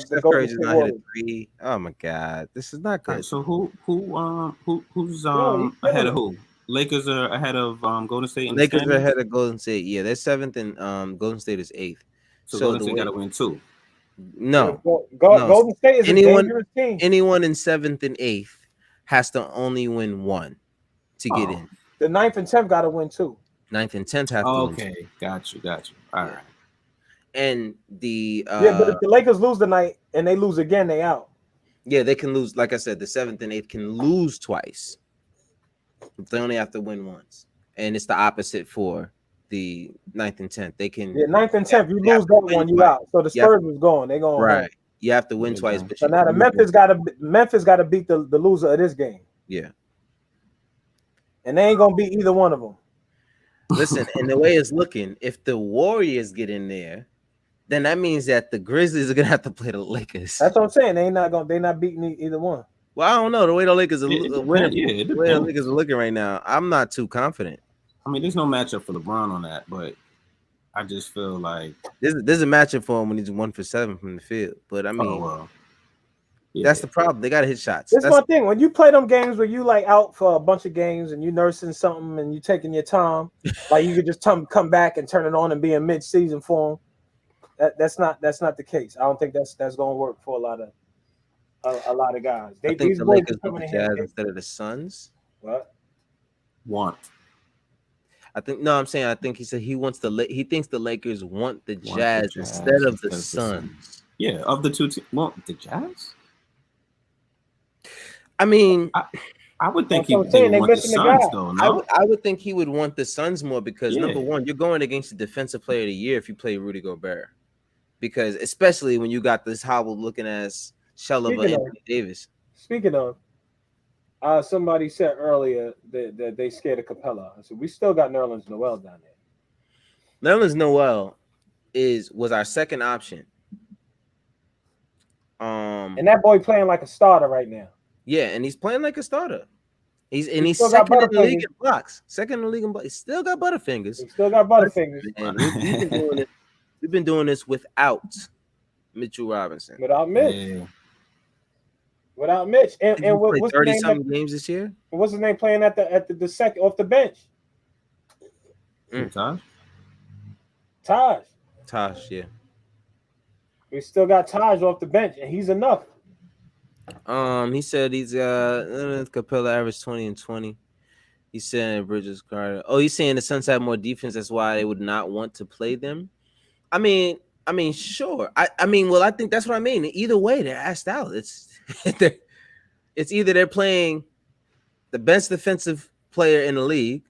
the Golden State Warriors. 3. Oh my God, this is not good. Right, so who's ahead of who? Lakers are ahead of Golden State. Lakers are ahead of Golden State. Yeah, they're 7th, and Golden State is 8th. So Golden State got to win 2. No, Golden State is a dangerous team. Anyone in 7th and 8th has to only win 1 to get in. The 9th and 10th got to win 2. 9th and 10th have to win. Okay, got you. All right. And the but if the Lakers lose tonight and they lose again, they out. Yeah, they can lose. Like I said, the 7th and 8th can lose twice. They only have to win once, and it's the opposite for the 9th and 10th. They can 9th and 10th. You lose that one, you out. So the Spurs was going. They going right. You have to win twice. But so now the Memphis got to beat the loser of this game. Yeah, and they ain't gonna beat either one of them. Listen, and the way it's looking, if the Warriors get in there, then that means that the Grizzlies are gonna have to play the Lakers. That's what I'm saying. They're not beating either one. Well, I don't know. The way the Lakers are winning, the way the Lakers are looking right now, I'm not too confident. I mean, there's no matchup for LeBron on that, but I just feel like there's a matchup for him when he's 1 for 7 from the field. But I mean, that's the problem. They gotta hit shots. That's one thing. When you play them games where you like out for a bunch of games and you nursing something and you taking your time, like you could just come back and turn it on and be in mid-season form. That's not the case. I don't think that's gonna work for a lot of guys. I think the Lakers want the Jazz instead of the Suns. What? I think he said he thinks the Lakers want the Jazz instead of the Suns. Yeah, of the two teams. Well, the Jazz. I mean, I would think he would want the Suns, though. No? I would think he would want the Suns more because number one, you're going against the Defensive Player of the Year if you play Rudy Gobert, because especially when you got this hobbled looking ass shell of Anthony Davis. Speaking of, somebody said earlier that they scared of Capella. I said we still got Nerlens Noel down there. Nerlens Noel was our second option. And that boy playing like a starter right now. Yeah, and he's playing like a starter. He's second in the league in blocks. Second in the league in blocks. He's still got Butterfingers. He's still got Butterfingers. We've been doing this without Mitchell Robinson. without Mitch. Yeah. Without Mitch. And Did you play what's the 30 name that something games this year? what's his name playing at the second off the bench? Mm. Tosh? Taj. Tosh, yeah. We still got Taj off the bench, and he's enough. He said he's Capella averaged 20 and 20. He's saying Bridges Carter. Oh, he's saying the Suns have more defense. That's why they would not want to play them. I mean, sure. I mean, well, I think that's what I mean. Either way, they're asked out. It's it's either they're playing the best defensive player in the league,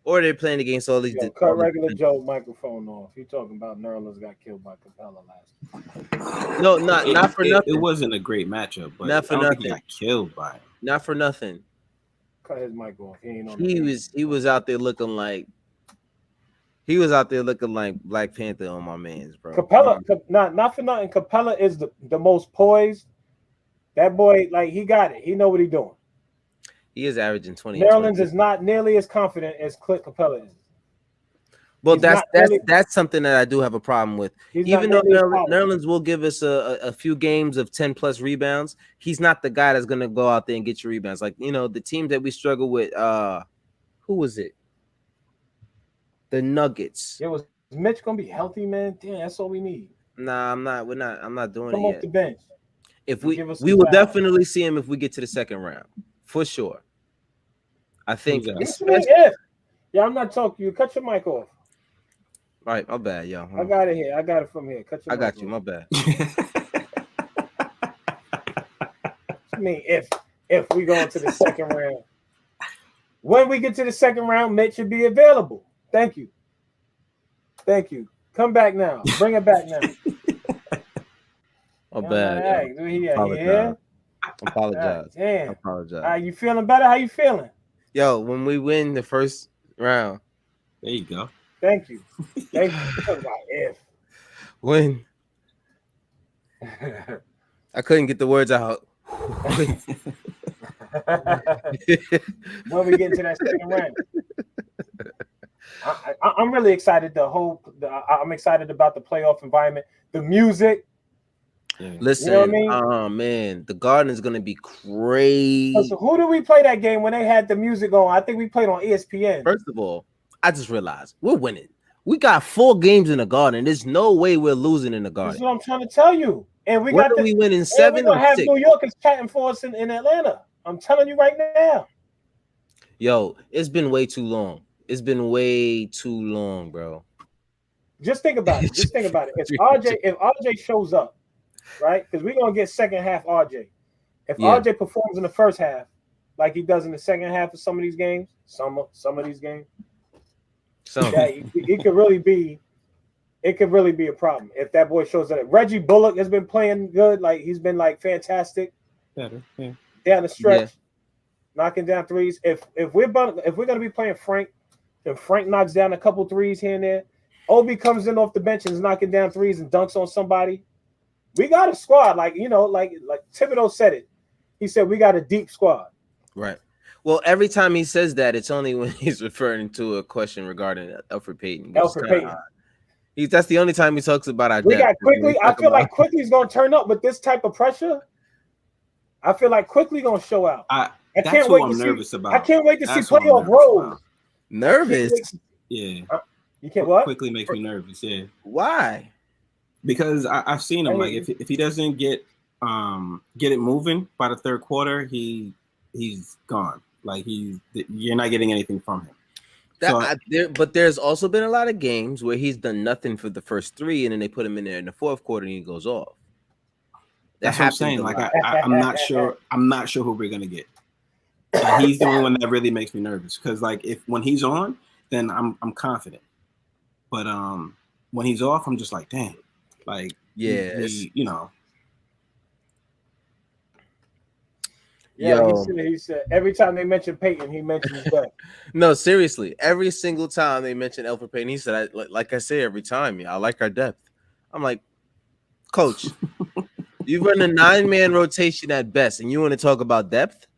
or they're playing against all these. Yo, cut regular Joe microphone off. He talking about Nerlens got killed by Capella last. No, not for nothing. It wasn't a great matchup, but Not for I don't think nothing. he got killed by it. Not for nothing. Cut his mic off. He ain't on. He was out there looking like Black Panther on my man's, bro. Capella, not for nothing. Capella is the most poised. That boy, like he got it. He know what he doing. He is averaging 20. Nerlens is not nearly as confident as Clint Capella is. Well, He's that's something that I do have a problem with. Even though Nerlens will give us a few games of 10 plus rebounds, he's not the guy that's gonna go out there and get you rebounds. Like, you know, the teams that we struggle with, who was it? The Nuggets. Yeah, was Mitch gonna be healthy, man? Damn, that's all we need. Nah, I'm not doing Come it off yet. the bench. If we some will fouls. definitely see him if we get to the second round, for sure. I think. Yeah, I'm not talking to you. Cut your mic off. Right, my bad, yo. I got it here. I got it from here. Cut your I got mic you. off. My bad. I mean, if we go into the second round, when we get to the second round, Mitch should be available. Thank you. Come back now. Bring it back now. My bad. Yeah. Apologize. Damn. Apologize. You feeling better? How you feeling? Yo, when we win the first round. There you go. Thank you. If. When I couldn't get the words out. When we get into that second round. I'm really excited. I'm excited about the playoff environment, the music. Yeah. Listen, you know what I mean? Oh man, the Garden is gonna be crazy. So who did we play that game when they had the music on? I think we played on ESPN. First of all, I just realized we're winning. We got 4 games in the Garden. There's no way we're losing in the Garden. That's what I'm trying to tell you. And we winning 7 or or have 6? New York is chatting for us in Atlanta. I'm telling you right now. Yo, it's been way too long. It's been way too long, bro. Just think about it. If RJ shows up, right? Because we're gonna get second half RJ. If RJ performs in the first half like he does in the second half of some of these games, some of these games, it could really be a problem if that boy shows up. Reggie Bullock has been playing good, like he's been like fantastic. Better, yeah. Down the stretch, knocking down threes. If we're gonna be playing Frank, and Frank knocks down a couple threes here and there, Obi comes in off the bench and is knocking down threes and dunks on somebody. We got a squad, like Thibodeau said it. He said we got a deep squad. Right. Well, every time he says that, it's only when he's referring to a question regarding Elfrid Payton. That's the only time he talks about our depth. We got Quickly. I feel like Quickly's gonna turn up with this type of pressure. I feel like Quickly gonna show out. I can't wait to see. I can't wait to see playoff roles. Nervous? Yeah. You can't what? Quickly makes me nervous. Yeah. Why? Because I've seen him. Like if he doesn't get it moving by the third quarter, he's gone. Like you're not getting anything from him. But there's also been a lot of games where he's done nothing for the first 3, and then they put him in there in the fourth quarter and he goes off. That's what I'm saying. Like I'm not sure. I'm not sure who we're gonna get. Like, he's the only one that really makes me nervous. Because like when he's on, then I'm confident. But when he's off, I'm just like, damn. Like you know. Yeah, he said every time they mention Peyton, he mentions that. No, seriously, every single time they mention Elfrid Payton, he said, like I say every time, I like our depth. I'm like, Coach, you run a 9-man rotation at best, and you want to talk about depth?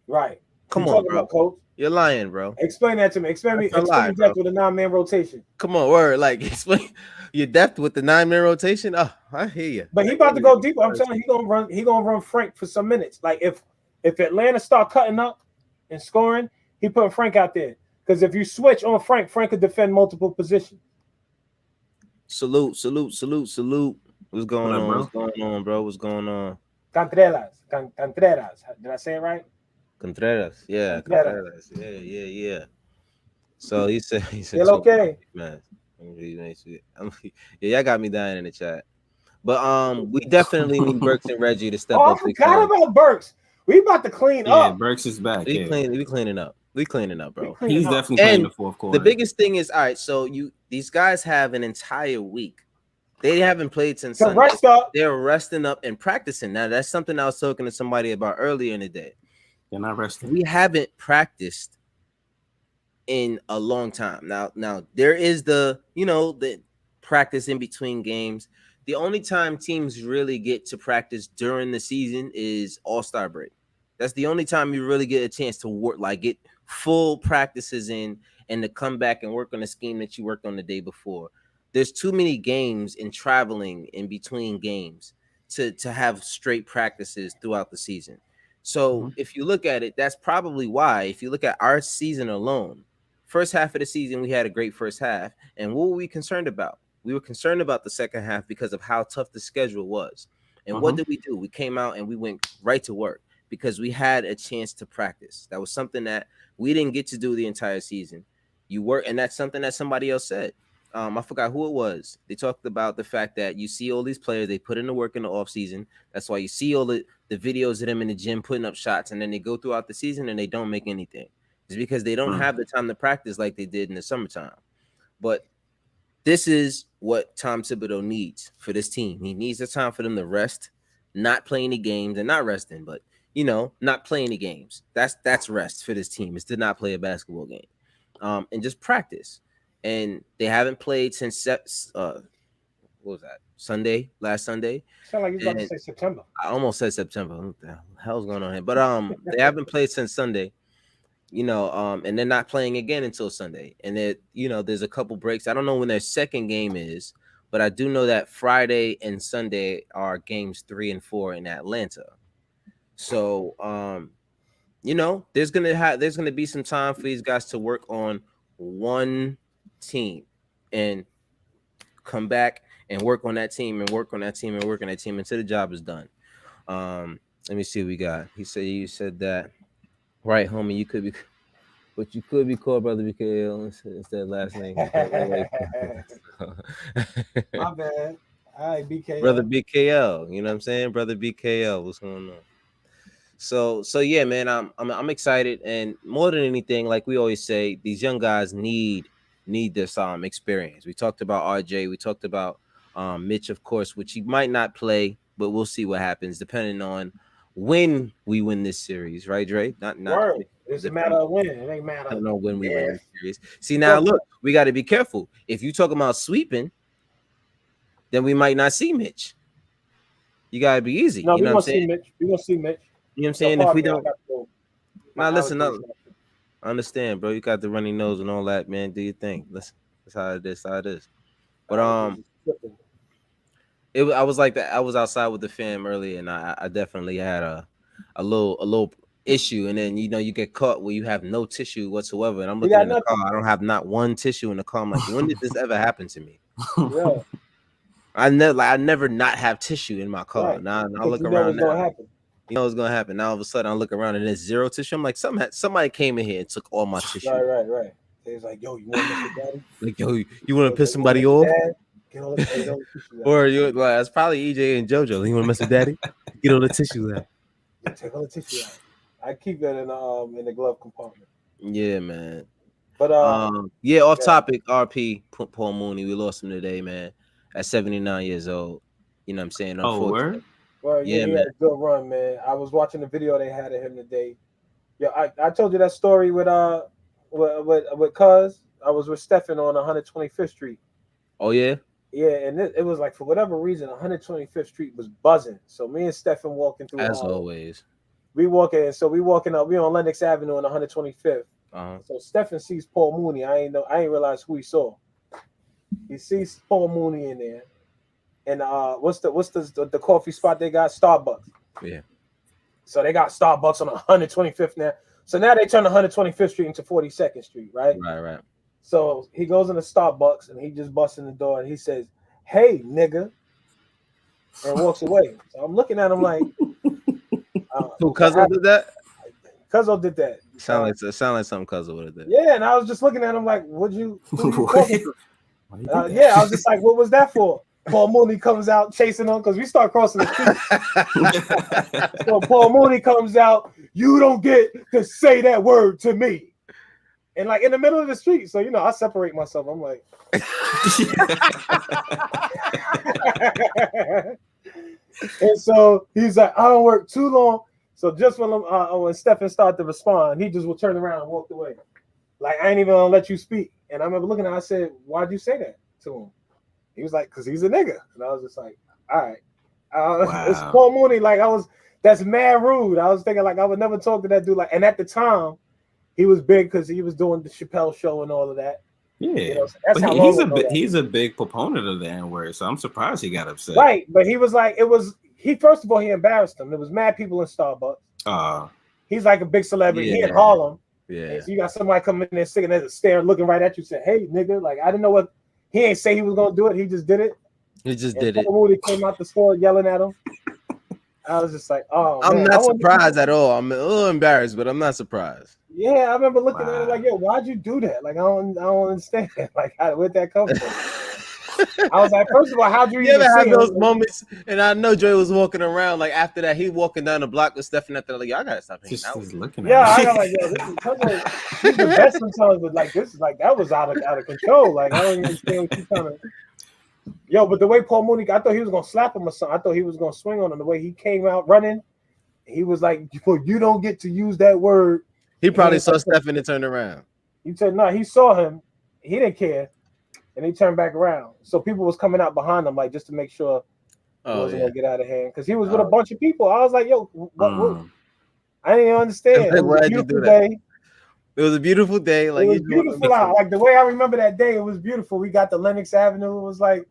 Right. Come on, bro. Coach. You're lying, bro. Explain that to me. Explain That's a lie, me bro. depth with a 9-man rotation. Come on, word. Like explain your depth with the 9-man rotation. Oh, I hear you. But he about to go deeper. I'm telling you, he gonna run Frank for some minutes. Like if Atlanta start cutting up and scoring, he putting Frank out there. Because if you switch on Frank, Frank could defend multiple positions. Salute, salute, salute, salute. What's going What up, on? bro? What's going on, bro? What's going on? Contreras. Did I say it right? Contreras. Yeah, Contreras. Contreras. Yeah, yeah, yeah. So he said Still two okay. man. Yeah, y'all got me dying in the chat. But we definitely need Burks and Reggie to step Oh, I up big forgot time. about Burks. We about to clean Yeah, up. Burks is back. We Yeah, cleaning up. We cleaning up, We bro. cleaning he's up. definitely playing the And fourth the quarter. biggest thing is, all right, so these guys have an entire week. They haven't played since To Sunday. rest up. They're resting up and practicing. Now, that's something I was talking to somebody about earlier in the day. They're not resting. We haven't practiced in a long time. Now there is the practice in between games. The only time teams really get to practice during the season is All-Star break. That's the only time you really get a chance to work, like get full practices in and to come back and work on the scheme that you worked on the day before. There's too many games and traveling in between games to have straight practices throughout the season. So if you look at it, that's probably why. If you look at our season alone, first half of the season, we had a great first half. And what were we concerned about? We were concerned about the second half because of how tough the schedule was. And what did we do? We came out and we went right to work because we had a chance to practice. That was something that we didn't get to do the entire season. You work, and that's something that somebody else said. I forgot who it was. They talked about the fact that you see all these players, they put in the work in the offseason. That's why you see all the videos of them in the gym putting up shots, and then they go throughout the season and they don't make anything. It's because they don't have the time to practice like they did in the summertime. But this is what Tom Thibodeau needs for this team. He needs the time for them to rest, not playing the games and not resting, but not playing the games. That's rest for this team. Is to not play a basketball game, and just practice. And they haven't played since what was that? Last Sunday. Sound like you about to say September. I almost said September. What the hell's going on here? But they haven't played since Sunday. And they're not playing again until Sunday. And there's a couple breaks. I don't know when their second game is, but I do know that Friday and Sunday are games 3 and 4 in Atlanta. So there's gonna be some time for these guys to work on one team and come back and work on that team and work on that team and work on that team until the job is done. Let me see what we got. You said that. Right, homie, you could be called Brother BKL instead of last name. My bad. All right, BKL. Brother BKL, you know what I'm saying? Brother BKL, what's going on? So yeah, man, I'm excited, and more than anything, like we always say, these young guys need this experience. We talked about RJ, we talked about Mitch, of course, which he might not play, but we'll see what happens depending on when we win this series, right, Dre? Not Word. It's a matter of when. It ain't matter. I don't know when we win this series. See, now look, we got to be careful. If you talking about sweeping, then we might not see Mitch. You gotta be easy. No, you know what I'm saying? We gonna see Mitch. You know what I'm saying? If we don't, now listen up. I understand, bro. You got the runny nose and all that, man. Do you think? Listen, that's how it is. How it is. But I was like that. I was outside with the fam earlier, and I definitely had a little issue. And then you get caught where you have no tissue whatsoever. And I'm looking in the car. I don't have not one tissue in the car. I'm like, when did this ever happen to me? Yeah. I never not have tissue in my car. Right. Now I look around now. You know what's gonna happen. Now all of a sudden I look around and there's zero tissue. I'm like, somebody came in here and took all my tissue. Right. He's like, yo, you want to miss your daddy? Like, yo, you want to piss somebody off? Or you like, it's probably EJ and JoJo. You want to mess with daddy? Get all the tissue out. Take all the tissue out. I keep that in the glove compartment. Yeah, man. But off topic. RP Paul Mooney. We lost him today, man. At 79 years old. You know what I'm saying? Oh, word? Well, yeah, he had a good run, man. I was watching the video they had of him today. Yeah, I told you that story with Cuz. I was with Stefan on 125th Street. Oh yeah? Yeah, and it was like, for whatever reason, 125th Street was buzzing. So me and Stefan walking through. As always. We walking up. We on Lenox Avenue on 125th. So Stephen sees Paul Mooney. I ain't realize who he saw. He sees Paul Mooney in there, and what's the coffee spot they got? Starbucks. Yeah. So they got Starbucks on 125th now. So now they turn 125th Street into 42nd Street, right? Right. So he goes into Starbucks and he just busts in the door and he says, "Hey, nigga," and walks away. So I'm looking at him like, who Cuzzo did that? Cuzzo did that. Sound like something Cuzzo would have did. Yeah, and I was just looking at him like, "Who you talking to?" I was just like, "What was that for?" Paul Mooney comes out chasing him because we start crossing the street. So Paul Mooney comes out. "You don't get to say that word to me," and like in the middle of the street. So I separate myself. I'm like, and so he's like, "I don't work too long." So just when Stephen started to respond, he just would turn around and walked away. Like, I ain't even gonna let you speak. And I remember looking at him, I said, "Why'd you say that to him?" He was like, "Because he's a nigga." And I was just like, "All right." It's Paul Mooney. Like, that's mad rude. I was thinking like I would never talk to that dude. Like, and at the time, he was big because he was doing the Chappelle show and all of that. Yeah, so that's but he's a big proponent of the N-word, so I'm surprised he got upset. Right, but he was like, he first of all, he embarrassed him. There was mad people in Starbucks. He's like a big celebrity. He in Harlem. Yeah. So you got somebody coming in there sitting there staring, looking right at you, saying, "Hey, nigga." Like, I didn't know what he ain't say he was gonna do it. He just did it. He just did it. Mooney came out the store yelling at him. I was just like, "Oh, I'm not surprised at all. I'm a little embarrassed, but I'm not surprised." Yeah, I remember looking at it like, "Yo, why'd you do that?" Like, I don't understand. Like, where'd that come from? I was like, first of all, how'd you ever have those him? moments? And I know Joy was walking around like after that. He walking down the block with Stephen after like, "Y'all gotta stop hanging out." Looking at I got like, "Yo, this is he's the best sometimes," but like this is like that was out of control. Like, I don't understand what you trying to. Yo, but the way Paul Mooney, I thought he was gonna slap him or something. I thought he was gonna swing on him. The way he came out running, he was like, "You don't get to use that word." He probably saw Stephen and turned around. He said, "No," he saw him. He didn't care. And he turned back around. So people was coming out behind him, like, just to make sure he wasn't going to get out of hand. Because he was with a bunch of people. I was like, "Yo, what? I didn't even understand." It was a beautiful day. It was a beautiful day. Like, it was beautiful out. Like, the way I remember that day, it was beautiful. We got the Lenox Avenue. It was like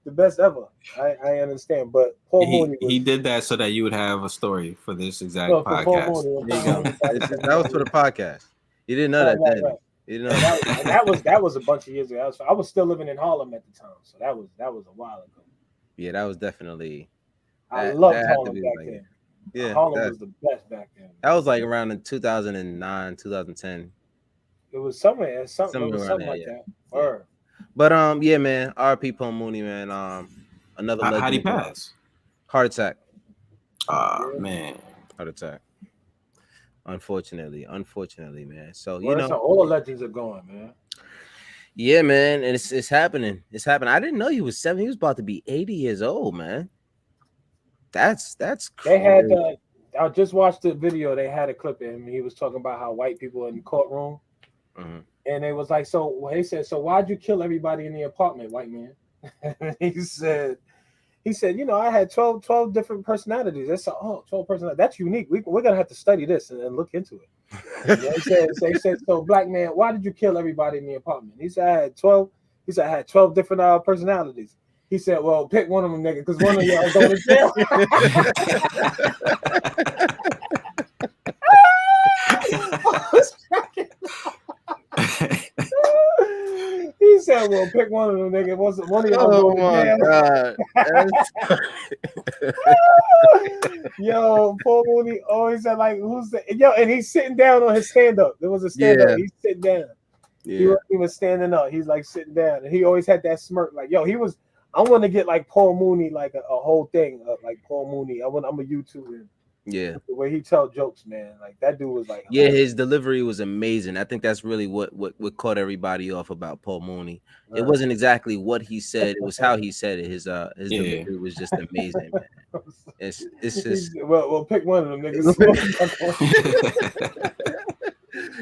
the best ever. I understand. But Paul Mooney he did that so that you would have a story for this exact podcast. There you go. That was for the podcast. You didn't know that then. Right. You know, that was a bunch of years ago. I was still living in Harlem at the time, so that was a while ago. Yeah, that was definitely. I loved Harlem back then. Yeah, Harlem was the best back then. That was like around in 2009, 2010. It was something like that. Yeah. But yeah, man. R.P. Paul Mooney, man. Another. How'd he pass? Heart attack. Man. Heart attack. Unfortunately, man. So all the legends are going, man. Yeah, man, and it's happening. It's happening. I didn't know he was 70. He was about to be 80 years old, man. That's crazy. They had. I just watched the video. They had a clip of him. He was talking about how white people in the courtroom, and it was like, so he said, "So why'd you kill everybody in the apartment, white man?" He said, "I had 12 different personalities." I said, 12 personalities. That's unique. We're going to have to study this and look into it. He said, "So black man, why did you kill everybody in the apartment?" He said, "I had 12." He said, "I had 12 different personalities." He said, "Well, pick one of them, nigga, because one of y'all is going to jail." He said, "Well, pick one of them, nigga. One of y'all." Oh my god! Yo, Paul Mooney always said, like, "Who's the yo?" And he's sitting down on his stand up. There was a stand up. He's sitting down. Yeah. He was standing up. He's like sitting down, and he always had that smirk. Like, yo, he was. I want to get like Paul Mooney, like a whole thing of like Paul Mooney. I'm a YouTuber. Yeah, the way he tell jokes, man, like that dude was like, his delivery was amazing. I think that's really what caught everybody off about Paul Mooney. It wasn't exactly what he said; it was how he said it. His delivery was just amazing, man. It's just well, pick one of them niggas.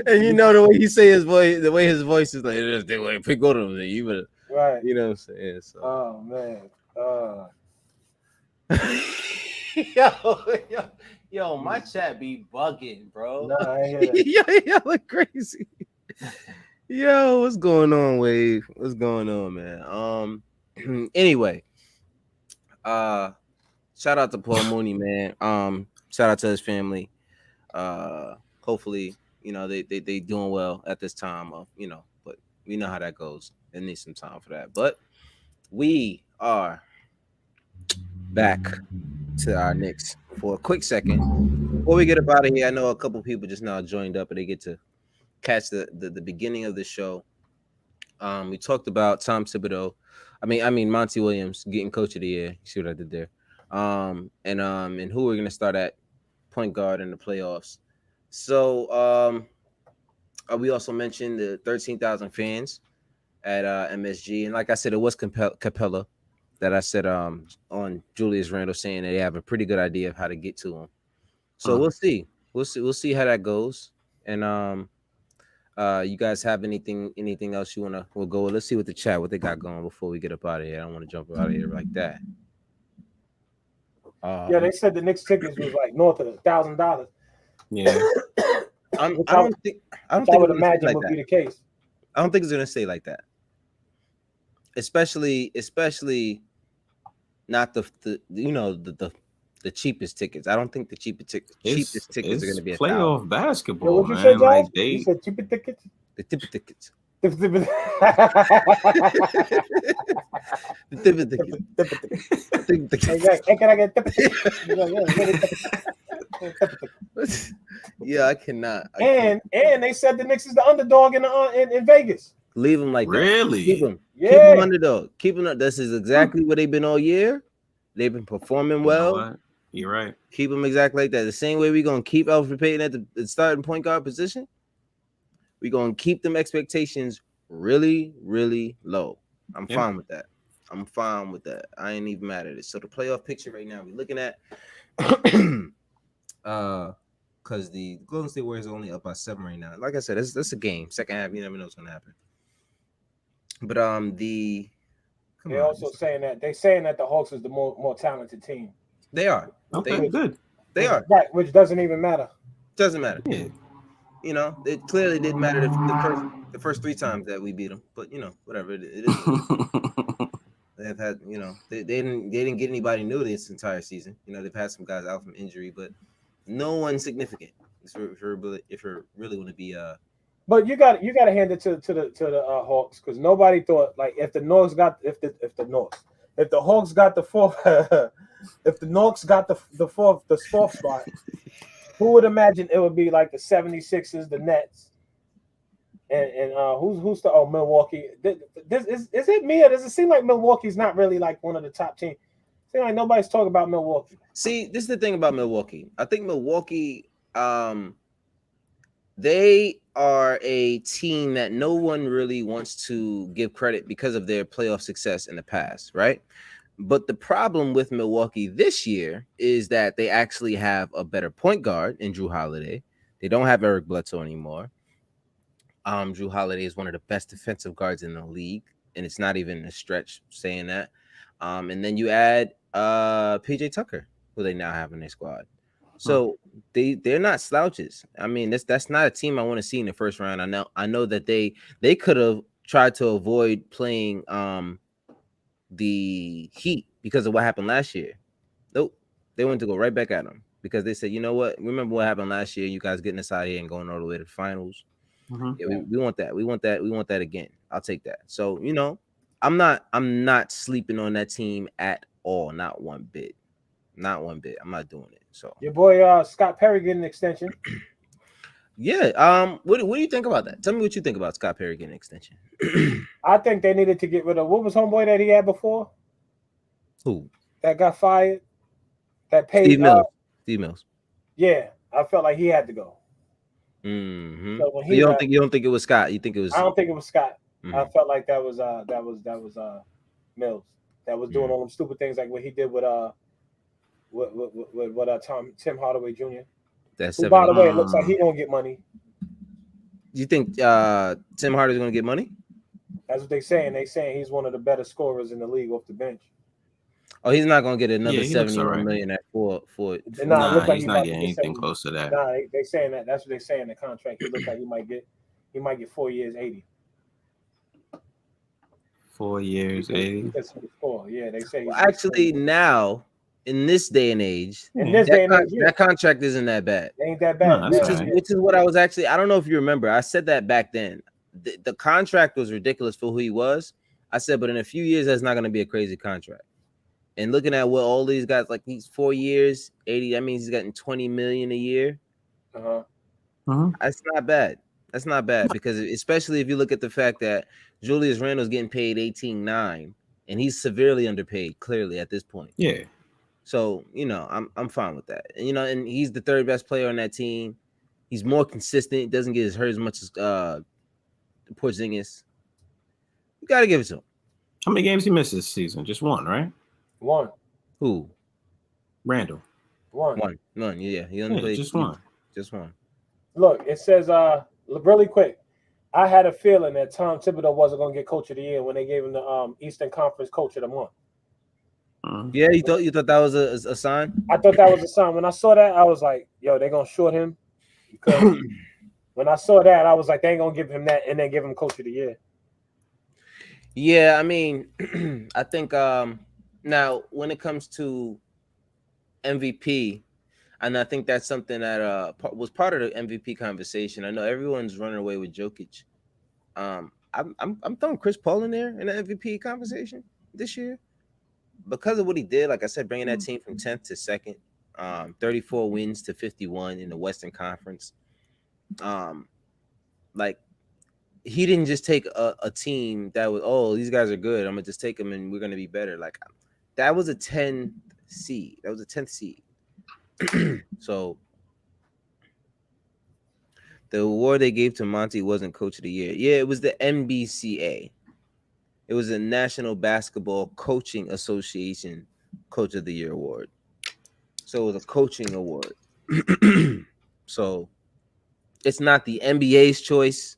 And the way he say his voice, the way his voice is like, "The way pick one of them." You better, right? You know what I'm saying? So. Oh man. Yo, my chat be bugging, bro. Nah, I hear that. Yo, look crazy. Yo, what's going on, Wave? What's going on, man? Anyway, uh, shout out to Paul Mooney, man. Shout out to his family. Hopefully, they doing well at this time of, but we know how that goes. It needs some time for that. But we are back to our Knicks for a quick second. Before we get up out of here, I know a couple people just now joined up and they get to catch the beginning of the show. We talked about Tom Thibodeau. I mean Monty Williams getting coach of the year. You see what I did there? And who we're gonna start at point guard in the playoffs. So we also mentioned the 13,000 fans at MSG, and like I said, it was Capella that I said on Julius Randle saying that they have a pretty good idea of how to get to him. So we'll see. We'll see how that goes. And you guys have anything else you we'll go. Let's see what they got going before we get up out of here. I don't want to jump out of here like that. Yeah, they said the Knicks tickets was like north of $1,000. Yeah. I don't think I would imagine would be the case. I don't think it's gonna stay like that. Especially not the cheapest tickets. I don't think the cheapest tickets are gonna be playoff basketball. What you said, Josh? You said cheapest tickets? The tickets. Hey, can I get Yeah, I cannot. And they said the Knicks is the underdog in Vegas. Leave them like that. Really? Keep them. Yeah. Keep them underdog. Keep them up. This is exactly what they've been all year. They've been performing well. You know what? You're right. Keep them exactly like that. The same way we're gonna keep Alfred Payton at the starting point guard position. We're gonna keep them expectations really, really low. I'm fine with that. I ain't even mad at it. So the playoff picture right now we're looking at because the Golden State Warriors are only up by 7 right now. Like I said, that's a game. Second half, you never know what's gonna happen. But they're also saying that the Hawks is the more talented team. They are. Okay, good. They are. Right, which doesn't even matter. Doesn't matter. Yeah. It clearly didn't matter the first 3 times that we beat them. But whatever it is. They've had, they didn't get anybody new this entire season. They've had some guys out from injury, but no one significant. If you really want to be But you got to hand it to the Hawks, because nobody thought, like, if the Hawks got the fourth if the Knicks got the fourth spot, who would imagine it would be like the 76ers, the Nets, and who's the Milwaukee? Is it me, or does it seem like Milwaukee's not really like one of the top teams? It seems like nobody's talking about Milwaukee. See, this is the thing about Milwaukee. I think Milwaukee, they are a team that no one really wants to give credit because of their playoff success in the past, right? But the problem with Milwaukee this year is that they actually have a better point guard in Drew Holiday. They don't have Eric Bledsoe anymore. Drew Holiday is one of the best defensive guards in the league, and it's not even a stretch saying that. And then you add PJ Tucker, who they now have in their squad. So they're not slouches. I mean, that's not a team I want to see in the first round. I know that they could have tried to avoid playing the Heat because of what happened last year. Nope, they wanted to go right back at them because they said, you know what? Remember what happened last year? You guys getting us out here and going all the way to the finals. Mm-hmm. Yeah, we want that. We want that again. I'll take that. So I'm not sleeping on that team at all. Not one bit. I'm not doing it. So your boy Scott Perry getting an extension. Yeah. What do you think about that? Tell me what you think about Scott Perry getting an extension. I think they needed to get rid of what was homeboy that he had before. Who? That got fired. That paid Steve Mills. Yeah, I felt like he had to go. Mm-hmm. So you don't think it was Scott? You think it was? I don't think it was Scott. Mm-hmm. I felt like that was Mills that was doing all them stupid things like what he did with Tim Hardaway Jr. Who, by the way, it looks like he don't get money. You think Tim Hardaway's going to get money? That's what they're saying. They're saying he's one of the better scorers in the league off the bench. Oh, he's not gonna get Yeah, another he looks all 71 right. million at Nah, it Nah, looks like he's he's not about to getting get anything 70. close to that. Nah, they saying that. That's what they say in the contract. He looks like he might get 4 years, 80. 4 years, 80. Because he was 4. Yeah, they say Well, he's actually, now in this day and age, in Yeah. this day and age, yeah, that contract isn't that bad. it ain't that No, bad. that's Now, all right. yeah. Which is what I was actually. I don't know if you remember. I said that back then. The contract was ridiculous for who he was. I said, but in a few years, that's not going to be a crazy contract. And looking at what all these guys like, these 4 years, 80. That means he's getting 20 million a year. Uh-huh. That's not bad. That's not bad because especially if you look at the fact that Julius Randle's getting paid 18.9 and he's severely underpaid clearly at this point. Yeah. So, I'm fine with that. And and he's the third best player on that team. He's more consistent, doesn't get hurt as much as Porzingis. You got to give it to him. How many games he missed this season? Just one, right? One. Who? One. One. None. Yeah, he only played just one. Just one. Look, it says really quick. I had a feeling that Tom Thibodeau wasn't going to get Coach of the Year when they gave him the Eastern Conference Coach of the Month. Yeah, you thought that was a sign? I thought that was a sign. When I saw that, I was like, "Yo, they're gonna short him." Because when I saw that, I was like, "They ain't gonna give him that and then give him Coach of the Year." Yeah, I mean, I think now when it comes to MVP, and I think that's something that was part of the MVP conversation. I know everyone's running away with Jokic. I'm throwing Chris Paul in there in the MVP conversation this year because of what he did. Like I said, bringing that team from 10th to 2nd, 34 wins to 51 in the Western Conference. Like he didn't just take a team that was, these guys are good, I'm gonna just take them and we're gonna be better. Like that was a 10 seed. That was a 10th seed. So the award they gave to Monty wasn't Coach of the Year. Yeah, it was the NBCA. It was the National Basketball Coaching Association Coach of the Year award. So it was a coaching award. So it's not the NBA's choice.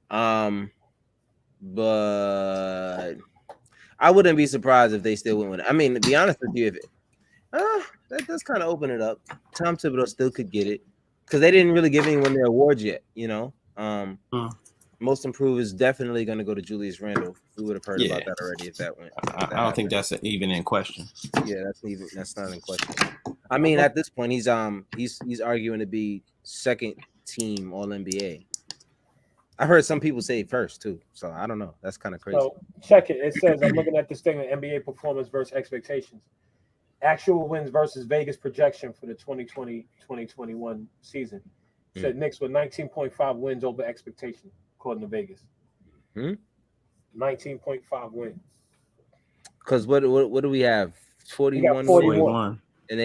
But I wouldn't be surprised if they still wouldn't win. I mean, to be honest with you, if that does kind of open it up. Tom Thibodeau still could get it because they didn't really give anyone their awards yet. Most improved is definitely going to go to Julius Randle. We would have heard about that already if that went. I don't think that's even in question. Yeah, that's not in question. I mean, at this point, he's arguing to be second team All NBA. I heard some people say first too, so I don't know. That's kind of crazy. So check it. It says I'm looking at this thing: NBA performance versus expectations, actual wins versus Vegas projection for the 2020-2021 season. Said Knicks with 19.5 wins over expectation, according to Vegas. 19.5 wins. Because what do we have? 41. 41. And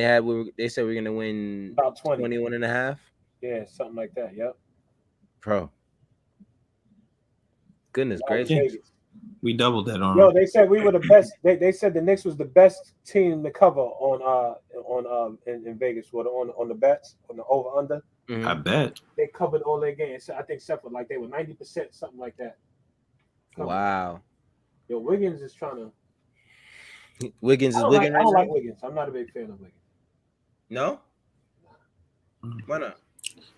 they said we're gonna win about 21 and a half. Yeah, something like that. Yep. Bro. Goodness gracious. We doubled that on. Yo, they said we were the best. They said the Knicks was the best team to cover in Vegas. On the bets, on the over under. I bet they covered all their games. I think except for like they were 90%, something like that. Wow. Yo, Wiggins is trying to. Wiggins is Wiggins. I don't like Wiggins. I'm not a big fan of Wiggins. No. Why not?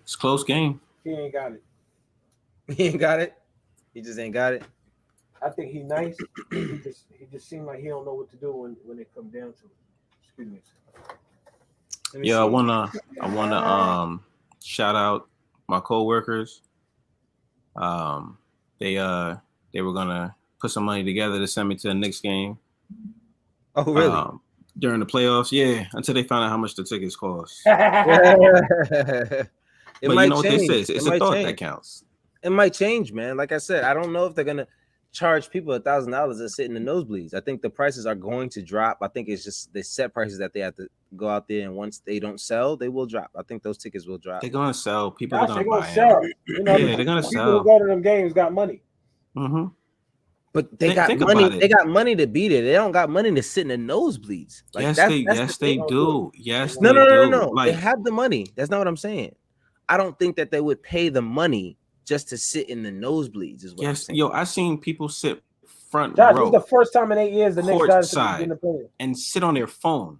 It's a close game. He ain't got it. He ain't got it. He just ain't got it. I think he's nice. he just seemed like he don't know what to do when it comes down to it. Excuse me. Yeah, I wanna shout out my coworkers. They were gonna put some money together to send me to the Knicks game. Oh, really? During the playoffs, yeah, until they found out how much the tickets cost. But you know what they say? It's a thought that counts. It might change, man. Like I said, I don't know if they're gonna charge people $1,000 to sit in the nosebleeds. I think the prices are going to drop. I think it's just the set prices that they have to go out there, and once they don't sell, they will drop. I think those tickets will drop. They're gonna sell. People are gonna buy sell. them. You know, yeah, they're gonna people sell. People who go to them games got money. Mm-hmm. But they got money. They got money to be there. They don't got money to sit in the nosebleeds. Like yes, they do. Yes, no. Like, they have the money. That's not what I'm saying. I don't think that they would pay the money just to sit in the nosebleeds. Is what I'm saying. Yo, I seen people sit front Josh, this is row, the first time in 8 years the Knicks court got to side, the player. and sit on their phone.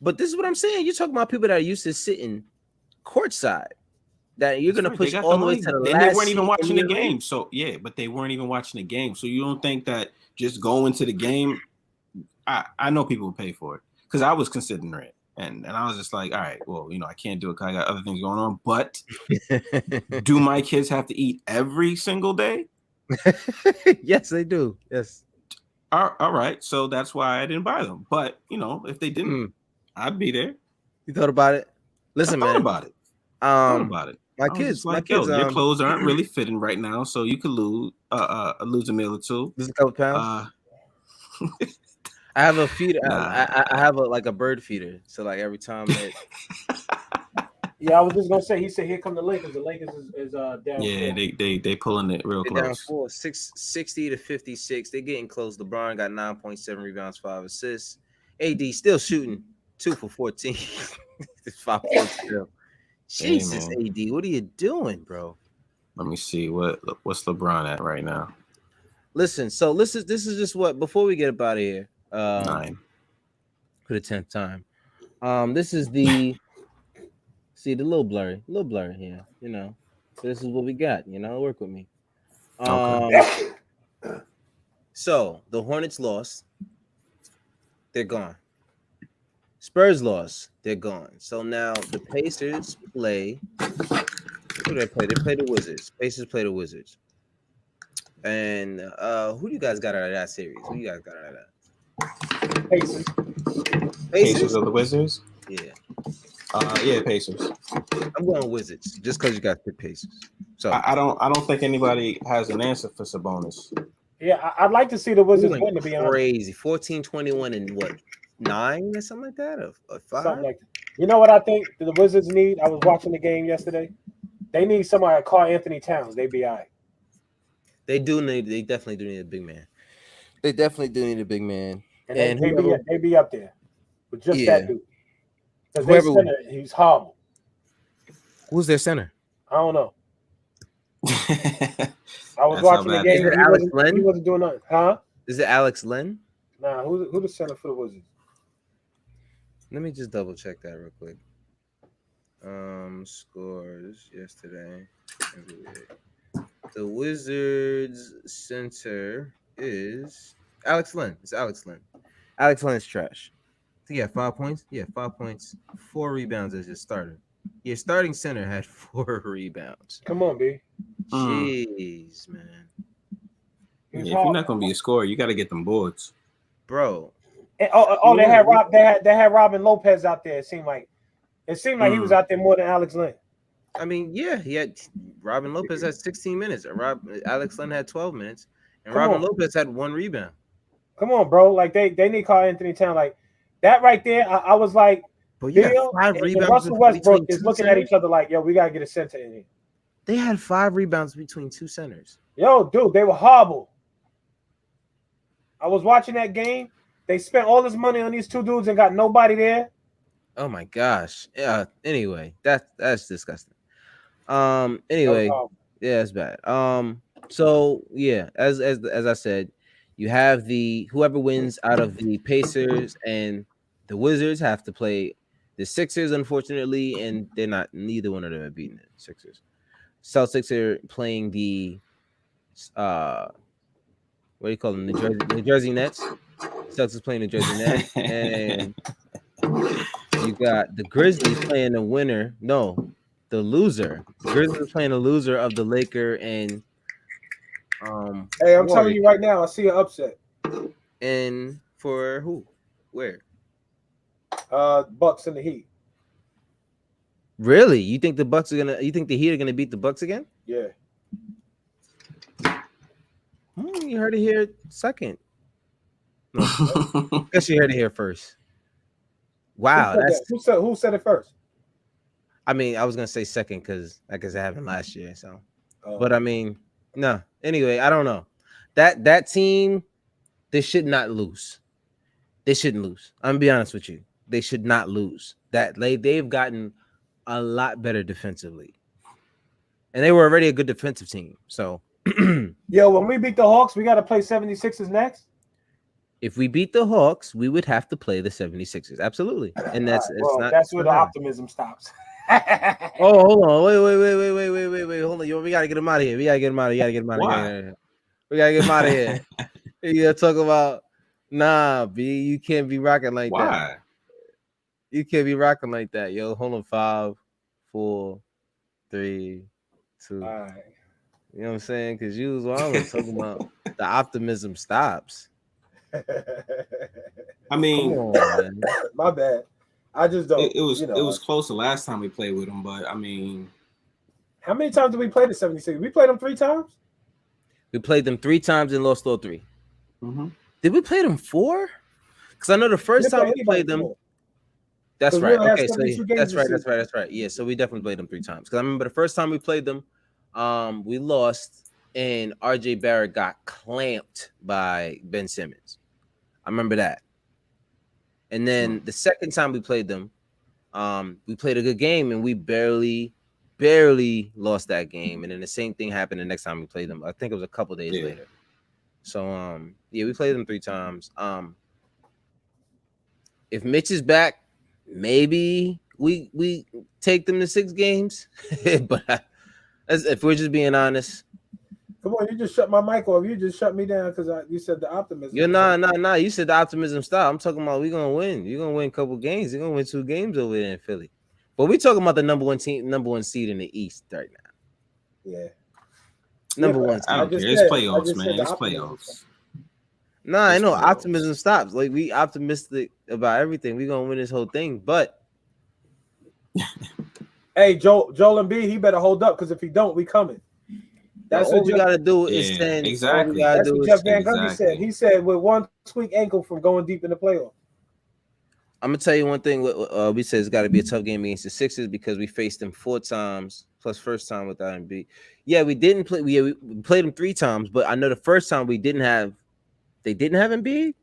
But this is what I'm saying. You're talking about people that are used to sitting courtside. That you're That's gonna right. They push got the all the way money, to the and they last weren't even seat in watching the the arena. game. So yeah, but they weren't even watching the game. So you don't think that just going to the game? I know people will pay for it because I was considering it, and I was just like, all right, well, I can't do it because I got other things going on. But do my kids have to eat every single day? Yes, they do. Yes. All right, so that's why I didn't buy them. But if they didn't, I'd be there. You thought about it? I Listen, thought man. about it. Thought about it. My I was just kids, my like, yo, kids. your clothes aren't really fitting right now, so you could lose a meal or two. Lose a couple pounds. I have a feeder. Nah. I have a bird feeder. So like every time it. Yeah, I was just gonna say. He said, "Here come the Lakers." The Lakers is down. Yeah, 4. they pulling it real They're down close. 60 to 56. They're getting close. LeBron got 9.7 rebounds, 5 assists. AD still shooting 2 for 14. 5 points still. Jesus, man. AD, what are you doing, bro? Let me see what's LeBron at right now. Listen, so this is just what before we get up out of here. 9 for the 10th time. This is the see the little blurry here, So this is what we got, work with me. Okay. So the Hornets lost, they're gone. Spurs lost, they're gone. So now the Pacers play. Who do they play? They play the Wizards. Pacers play the Wizards. And who do you guys got out of that series? Who you guys got out of that? Pacers. Pacers of the Wizards? Yeah. Yeah, Pacers. I'm going Wizards just because you got the Pacers. So I don't think anybody has an answer for Sabonis. Yeah, I'd like to see the Wizards win. To be honest, crazy 14, 21, and what 9 or something like that, or 5. Something like that. You know what I think the Wizards need? I was watching the game yesterday. They need somebody to call Anthony Towns. They be all right. They definitely do need a big man. They definitely do need a big man. And they be up there with just that dude. Because their center, he's horrible. Who's their center? I don't know. I was watching the game. He wasn't doing nothing. Huh? Is it Alex Len? Nah, who the center for the Wizards? Let me just double check that real quick. Scores yesterday. The Wizards center is Alex Len. It's Alex Len. Alex Len is trash. So he had 5 points. Yeah, 5 points, 4 rebounds as your starter. Your starting center had 4 rebounds. Come on, B. Jeez, man. Yeah, if you're not gonna be a scorer, you got to get them boards, bro. And, they had Robin Lopez out there. It seemed like he was out there more than Alex Len. I mean, yeah, he had Robin Lopez had 16 minutes. Alex Len had 12 minutes, and Robin Lopez had 1 rebound. Come on, bro. Like they need to call Anthony Towns. Like that right there. I was like, but you got 5 rebounds. Russell Westbrook is looking at each other like, yo, we gotta get a center in here. They had 5 rebounds between 2 centers. Yo, dude, they were horrible. I was watching that game. They spent all this money on these 2 dudes and got nobody there. Oh my gosh. Yeah. Anyway, that's disgusting. Anyway, yeah, it's bad. So yeah, as I said, you have whoever wins out of the Pacers and the Wizards have to play the Sixers, unfortunately, and neither one of them are beating the Sixers. Celtics are playing the what do you call them? New Jersey Nets. Celtics playing the Jersey Nets, and you got the Grizzlies playing the winner. No, the loser. Grizzlies playing the loser of the Laker and Hey, I'm telling you right now, I see an upset. And for who? Where? Bucks and the Heat. Really? You think the Bucks are gonna? You think the Heat are gonna beat the Bucks again? Yeah. You heard it here second. No, I guess you heard it here first. Wow, who said it first? I mean, I was gonna say second because I guess it happened last year. So, but I mean, no. Anyway, I don't know. That team, they should not lose. They shouldn't lose. I'm gonna be honest with you. They should not lose. They've gotten a lot better defensively, and they were already a good defensive team. So Yo, when we beat the Hawks, we got to play 76ers next. If we beat the Hawks, we would have to play the 76ers. Absolutely. And All right, that's it's well, not that's it's where not the hard. optimism stops. Oh, hold on. Wait. Hold on. Yo, we gotta get him out of here. We gotta get him out of here. We gotta get him out of Why? here. We gotta get him out of here. You gotta talk about nah, B. You can't be rocking like that. Why? You can't be rocking like that, yo. Hold on. 5, 4, 3, 2. All right. You know what I'm saying? Because you was what I was talking about. The optimism stops. I Come mean, on, man. My bad. I just don't. it was close the last time we played with them, but I mean, How many times did we play the 76ers? We played them 3 times. We played them 3 times and lost all 3. mm-hmm. Did we play them 4? Because I know the first time we played them. That's 'Cause we right. only have Okay, so 72 games that's this right. season. That's right. Yeah, so we definitely played them 3 times. Because I remember the first time we played them, we lost, and RJ Barrett got clamped by Ben Simmons. I remember that. And then the second time we played them, we played a good game, and we barely lost that game. And then the same thing happened the next time we played them. I think it was a couple days later. So yeah, we played them 3 times. If Mitch is back, maybe we take them to 6 games. But if we're just being honest, Come on, you just shut my mic off. You just shut me down because you said the optimism. you're nah. You said the optimism stop. I'm talking about we gonna win. You're gonna win a couple games. You're gonna win 2 games over there in Philly. But we talking about the number 1 team, number 1 seed in the East right now. Yeah. Number 1 I don't seed. care. It's playoffs, man. It's playoffs. Nah, I It's know playoffs. optimism stops. Like we optimistic about everything. We gonna win this whole thing. But Hey, Joel Embiid, he better hold up because if he don't, we coming. That's all what we gotta do is Yeah, send. exactly. All we gotta That's do what is Jeff Van send. Gundy said. Exactly. He said with one tweak ankle from going deep in the playoffs. I'm gonna tell you one thing. We said it's got to be a tough game against the Sixers because we faced them 4 times plus first time without Embiid. Yeah, we didn't play. We played them 3 times, but I know the first time we didn't have. They didn't have Embiid.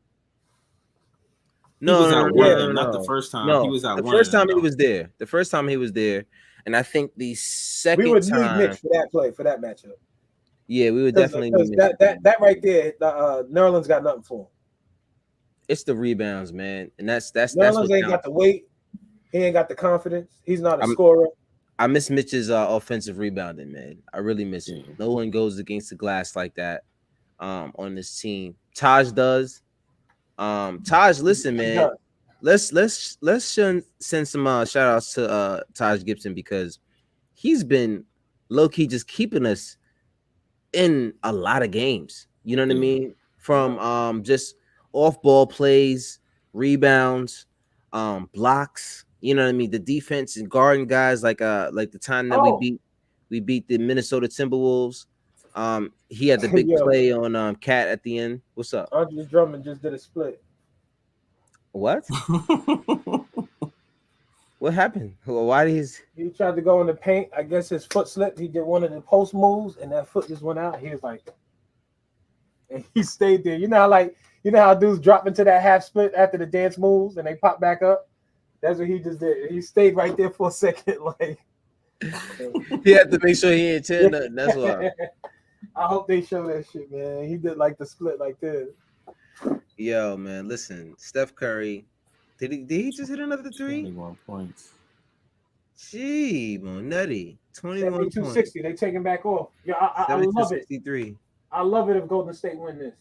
He was out one of them, No. not the first time. No, He was out the one first of them. time he Though. was there. The first time he was there, and I think the second We would need time. Mitch for that play, for that matchup. Yeah, we would definitely Because need Mitch. that right there, Nerlens got nothing for him. It's the rebounds, man, and that's Nerlens what ain't counts. got the weight. He ain't got the confidence. He's not a I'm- scorer. I miss Mitch's offensive rebounding, man. I really miss it. No one goes against the glass like that on this team. Taj does. Taj, listen, man. Let's send some shout outs to Taj Gibson because he's been low key just keeping us in a lot of games. You know what I mean? From just off ball plays, rebounds, blocks. You know what I mean? The defense and guarding guys like the time that we beat the Minnesota Timberwolves. He had the big play on Cat at the end. What's up? Andre Drummond just did a split. What? What happened? Why did he tried to go in the paint? I guess his foot slipped. He did one of the post moves, and that foot just went out. He was like, and he stayed there. You know how dudes drop into that half split after the dance moves and they pop back up. That's what he just did. He stayed right there for a second, like he had to make sure he ain't tear nothing. That's why. I hope they show that shit, man. He did like the split like this. Yo, man, listen, Steph Curry. Did he just hit another 3? 21 points. Gee, nutty. 21 points. 60. They taking back off. Yeah, I love it. 63. I love it if Golden State win this.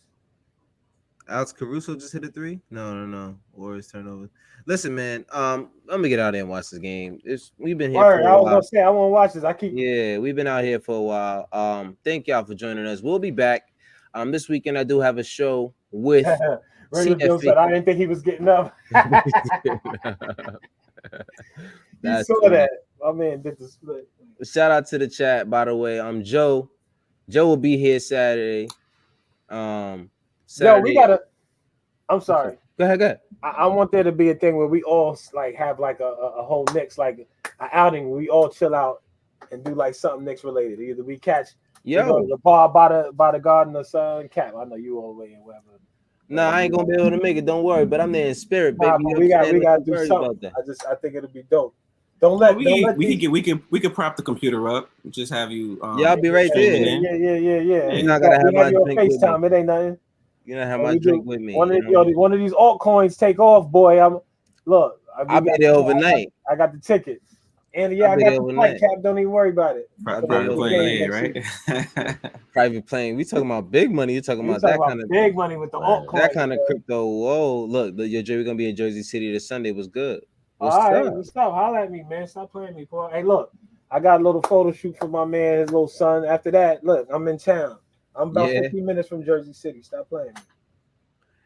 Alex Caruso just hit a 3? No. Warriors turnover. Listen, man. I'm gonna get out there and watch this game. We've been here. For a while. I was gonna say I want to watch this. Yeah, we've been out here for a while. Thank y'all for joining us. We'll be back. This weekend I do have a show with Radio Joe said I didn't think he was getting up. You saw that. My man did the split. Shout out to the chat, by the way. Joe. Joe will be here Saturday. Saturday. Yo, we gotta. I'm sorry. Go ahead. I want there to be a thing where we all like have like a whole Knicks like an outing. Where we all chill out and do like something Knicks related. Either we catch the bar by the Garden of Sun Cap. I know you all way and whatever. Nah, I ain't gonna be able to make it. Don't worry, but I'm there in spirit, baby. We got to do something. I think it'll be dope. Don't Well, let these. we could prop the computer up. Just have you Yeah, I'll be right streaming there. in. Yeah. You're We not gonna we have have my you on drink with me. FaceTime. It ain't nothing. You know, have And my we drink do with me. You know what I mean? one of these altcoins take off, boy. I'll be there overnight. I got the ticket. And I'll yeah, I be got there the flight overnight. cap. Don't even worry about it. I'll For be the, there Private for the plane, game overnight. yeah, next week. right. Private plane. We talking about big money. You talking You about talking that about kind of big money with the altcoins. crypto. Whoa, look, your Jerry gonna be in Jersey City this Sunday. Was good. All What's right, up? what's up? Holla at me, man. Stop playing me, boy. Hey, look, I got a little photo shoot for my man, his little son. After that, look, I'm in town. I'm about Yeah. 15 minutes from Jersey City. Stop playing me.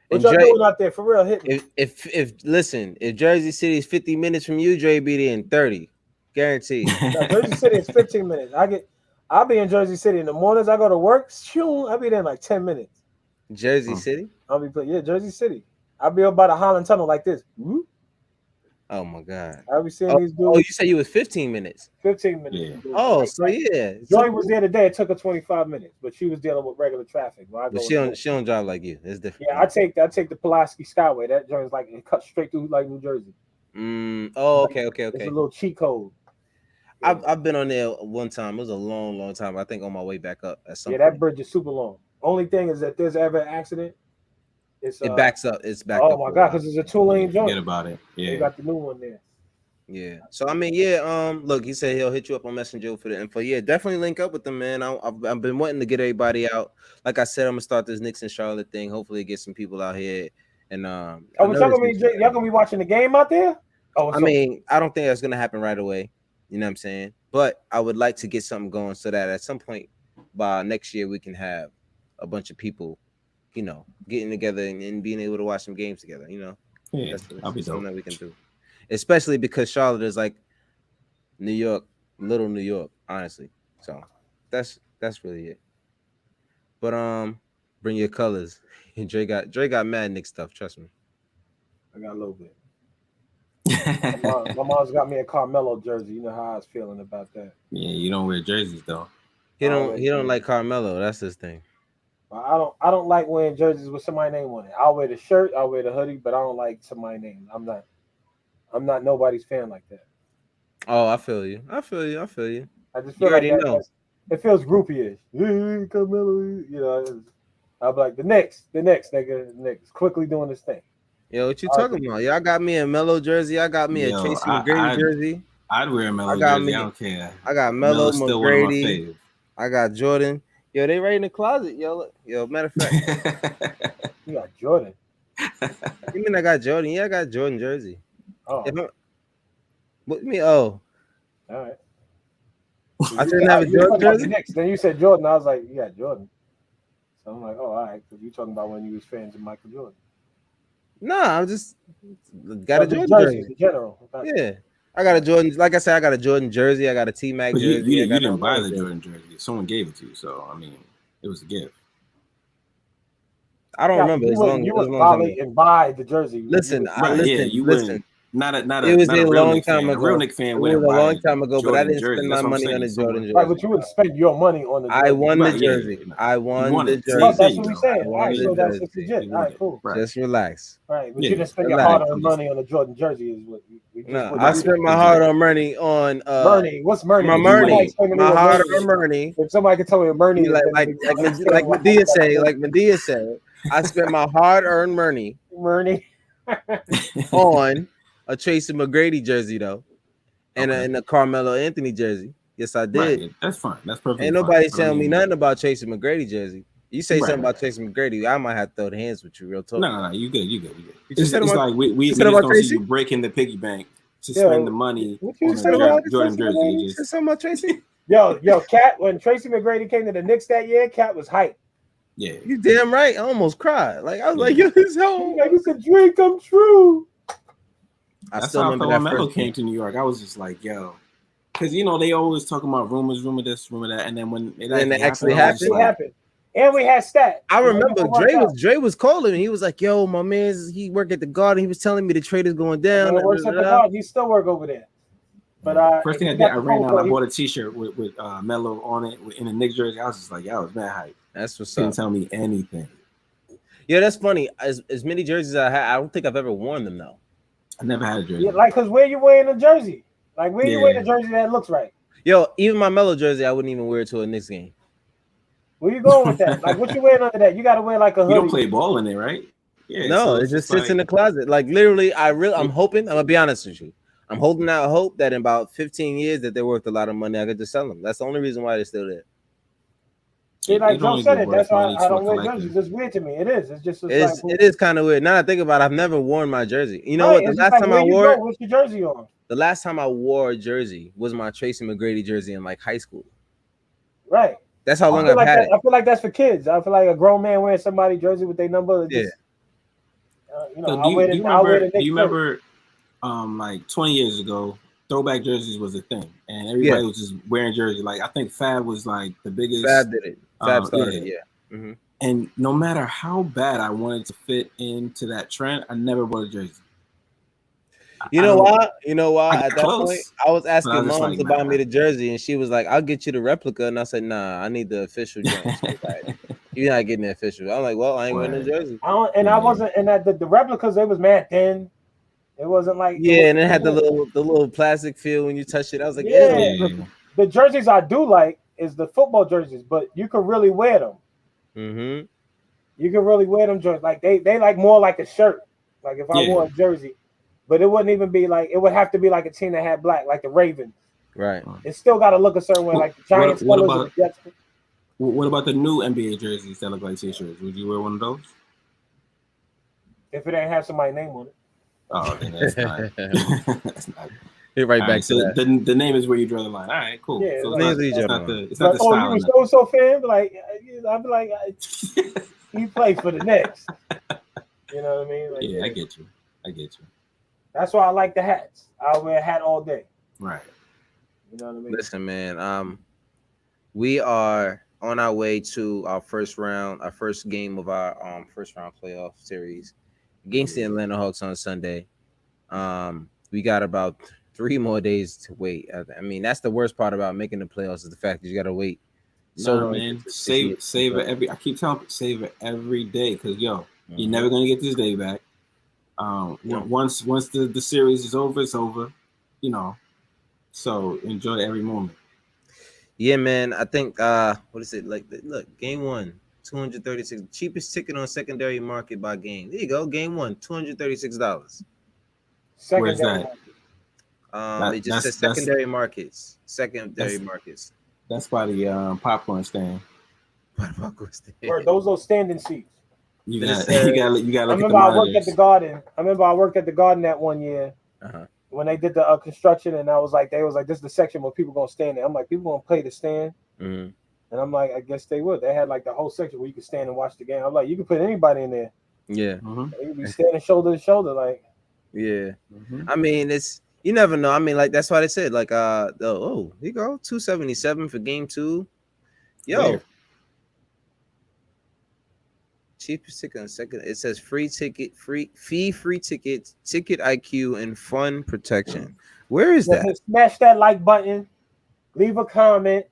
What And y'all Dre, doing out there? For real, hit me. if listen, if Jersey City is 50 minutes from you, Dre be there in 30. Guaranteed. No, Jersey City is 15 minutes. I'll be in Jersey City in the mornings. I go to work. Shoo, I'll be there in like 10 minutes. Jersey City? I'll be Jersey City. I'll be up by the Holland Tunnel like this. Whoop. Oh my god. I'll be seeing Oh, these you dudes. said you was 15 minutes. 15 minutes. Yeah. Oh, so yeah. Joy was there today. It took her 25 minutes, but she was dealing with regular traffic. While I But go she don't drive like you. It's different. Yeah, I take the Pulaski Skyway. That joint's like it cuts straight through like New Jersey. Oh, okay. It's a little cheat code. Yeah. I've been on there one time. It was a long time. I think on my way back up at some Yeah, point. that bridge is super long. Only thing is that there's ever an accident, it's It backs up. It's backed oh up. my god, because it's a 2-lane joint. Forget about it. They Yeah. got the new one there. Yeah. So I mean, yeah. Look, he said he'll hit you up on Messenger for the info. Yeah, definitely link up with them, man. I've been wanting to get everybody out. Like I said, I'm gonna start this Knicks and Charlotte thing. Hopefully, get some people out here. And Oh, y'all gonna be watching the game out there? Oh, I mean, I don't think that's gonna happen right away. You know what I'm saying? But I would like to get something going so that at some point by next year we can have a bunch of people, you know, getting together and being able to watch some games together. You know, Yeah, that's I'll be something dope. that we can do. Especially because Charlotte is like New York, little New York, honestly. So that's really it. But bring your colors. Dre got mad Nick stuff. Trust me. I got a little bit. My mom's got me a Carmelo jersey. You know how I was feeling about that. Yeah, you don't wear jerseys though. He don't like Carmelo. That's his thing. I don't like wearing jerseys with somebody's name on it. I'll wear the shirt, I'll wear the hoodie, but I don't like somebody's name. I'm not nobody's fan like that. Oh, I feel you. I just You feel like already that, know. it feels groupie-ish. Hey, Carmelo, you know. I'm like the Knicks, nigga, the Knicks, quickly doing this thing. Yo, what you talking about? Y'all got me a Melo jersey. I got me a Tracy McGrady jersey. I'd wear a Melo got jersey. me- I don't care. I got Melo Melo's still one of my McGrady. faves. I got Jordan. Yo, they right in the closet. Yo, matter of fact, You got Jordan. you mean I got Jordan? Yeah, I got Jordan jersey. Oh, What me? Oh, all right. I didn't have a You were Jordan talking about the jersey. Knicks. Then you said Jordan. I was like, you got Jordan. So I'm like, oh, all right, because you talking about when you was fans of Michael Jordan. Nah, I'm just got a The Jordan jerseys jersey. in general. Yeah, I got a Jordan. Like I said, I got a Jordan jersey. I got a T Mac But jersey. you I got didn't buy Melo the jersey. Jordan jersey. Someone gave it to you. So I mean, it was a gift. I don't remember. You As long would as long violate as and buy the jersey. listen, Right? Yeah, you listen. wouldn't. Not It was a a real long Knicks time fan. A real ago. Knicks fan It was wouldn't a buy long time ago, but I Jordan didn't jersey. spend That's my what I'm money on saying. a Jordan Right, jersey. but you wouldn't spend your money on the jersey. I won the Right, yeah, jersey. yeah. I You won won the it. See, jersey. Well, there that's you what we go. saying. I All won right, the so that's jersey. legit. You All won right, it. cool. Right. Just relax. Right, but Yeah. you didn't spend your Relax. hard-earned money on a Jordan jersey. Is what we just No, wouldn't I do spent that. my hard-earned money on Murney, what's Murney? my If somebody Murney, explain to me my what Murney hard-earned is, money. if somebody could tell me what Murney is, then I'll understand what Medea say, I spent my hard-earned money Murney. on a Tracy McGrady jersey though, and Okay. a Carmelo Anthony jersey. Yes, I did. Right. That's fine. That's perfectly Ain't fine. nobody But I telling me mean, nothing about Tracy McGrady jersey. You say something right. about Tracy McGrady, I might have to throw the hands with you. Real talk. No. You good. You good. You just said It's about like we you just said about don't see Tracy. you breaking the piggy bank to Yo, spend the money what you on You a said say about Jordan Tracy jersey. McGrady? It You said just something about Tracy. Yo, Cat. When Tracy McGrady came to the Knicks that year, Cat was hyped. yeah. You damn right. I almost cried. Like I was like, Yeah. yo, this whole. Like it's a dream come true. I That's still how I remember felt when that Melo first came game. to New York. I was just like, yo, because they always talk about rumor this, rumor that, and then when it Then it actually happened, I was just It like, happened. And we had stats. I remember It Dre was calling me. He was like, "Yo, my man's he work at the Garden. He was telling me the trade is going down." Man works at the Garden. He still work over there. But first thing I did, I ran out. I bought a T-shirt with Melo on it in a Knicks jersey. I was just like, yo, it's mad hype. That's what's Couldn't up. tell me anything. Yeah, that's funny. As many jerseys I had, I don't think I've ever worn them though. I never had a jersey. Yeah, like, cause where you wearing a jersey? Like, where you wear Yeah. the jersey that looks right? Yo, even my Mellow jersey, I wouldn't even wear it to a Knicks game. Where you going with that? Like, what you wearing under that? You got to wear like a You don't hoodie. play ball in it, right? Yeah. No, So it it's just just sits in like the closet. Like literally, I'm it, hoping. I'm gonna be honest with you. I'm holding out hope that in about 15 years that they're worth a lot of money. I could just sell them. That's the only reason why they're still there. See, like it'd Joe only be said it. That's worth why money I to a don't wear collector. jerseys. It's weird to me. It is. It's just it's like It is kind of weird. Now that I think about it, I've never worn my jersey. You know right. what? The It's just last like time where I you wore go. it, What's your jersey on? the last time I wore a jersey was my Tracy McGrady jersey in like high school. Right. That's how I long feel I've like had that. it. I feel like that's for kids. I feel like a grown man wearing somebody's jersey with their number. Yeah. Just So I'll wear the do you Knicks jersey. remember like 20 years ago, throwback jerseys was a thing, and Yeah. everybody was just wearing jerseys. Like I think Fab was like the biggest. Fab did it. Fab started Yeah. it. Yeah. Mm-hmm. And no matter how bad I wanted to fit into that trend, I never bought a jersey. You I know don't. why? You know I why? got At that point, close, I was but I asking was just mom like, to buy nah. me the jersey, and she was like, "I'll get you the replica," and I said, "Nah, I need the official joint." She was like, "You're not getting the official." I'm like, "Well, I ain't wearing no Word. jersey." I don't, and I Yeah. wasn't. And that the replicas they was mad thin. It wasn't like it Yeah, was. and it had the little plastic feel when you touch it. I was like, Yeah, "Ew." Yeah. the jerseys I do like is the football jerseys, but you can really wear them. Mm-hmm. You can really wear them jerseys. Like they like more like a shirt. Like if I wore Yeah. a jersey, but it wouldn't even be like it would have to be like a team that had black, like the Ravens. Right. It still got to look a certain way, like the Giants What colors and the about Jets. what about the new NBA jerseys that look like t-shirts? Would you wear one of those? If it ain't have somebody's name on it. Oh, then that's not. That's not. Hit right All back right, to so that. the name is where you draw the line. All right, cool. Yeah, So like, Names each other. it's not like, the oh, style. you a Of so fan? Like, I'd be like, he played for the Knicks. You know what I mean? Like, yeah, I get you. that's why I like the hats. I'll wear a hat all day. Right. You know what I mean? Listen, man. We are on our way to our first game of our first round playoff series against the Atlanta Hawks on Sunday. We got about 3 more days to wait. I mean, that's the worst part about making the playoffs is the fact that you got to wait. So man, save it every. I keep telling people, save it every day because you're never gonna get this day back. Once the series is over, it's over. You know, so enjoy every moment. Yeah, man. I think what is it like? Look, game one, 236, cheapest ticket on secondary market by game. There you go, game one, $236. Where's that? It just says secondary markets. Secondary markets. That's by the popcorn stand. Or those are standing seats. You got to look I at remember the I worked at monitors. the Garden. I remember I worked at the Garden that one year when they did the construction, and they was like, this is the section where people gonna stand there. I'm like, people gonna play the stand, and I'm like, I guess they would. They had like the whole section where you could stand and watch the game. I'm like, you can put anybody in there. Yeah, you can be standing shoulder to shoulder, like. Yeah, I mean, it's you never know. I mean, like that's why they said like here you go, 277 for game two. Yo. Where? Cheapest ticket on second. It says free ticket, free tickets, ticket IQ, and fun protection. Where is that? Smash that like button, leave a comment,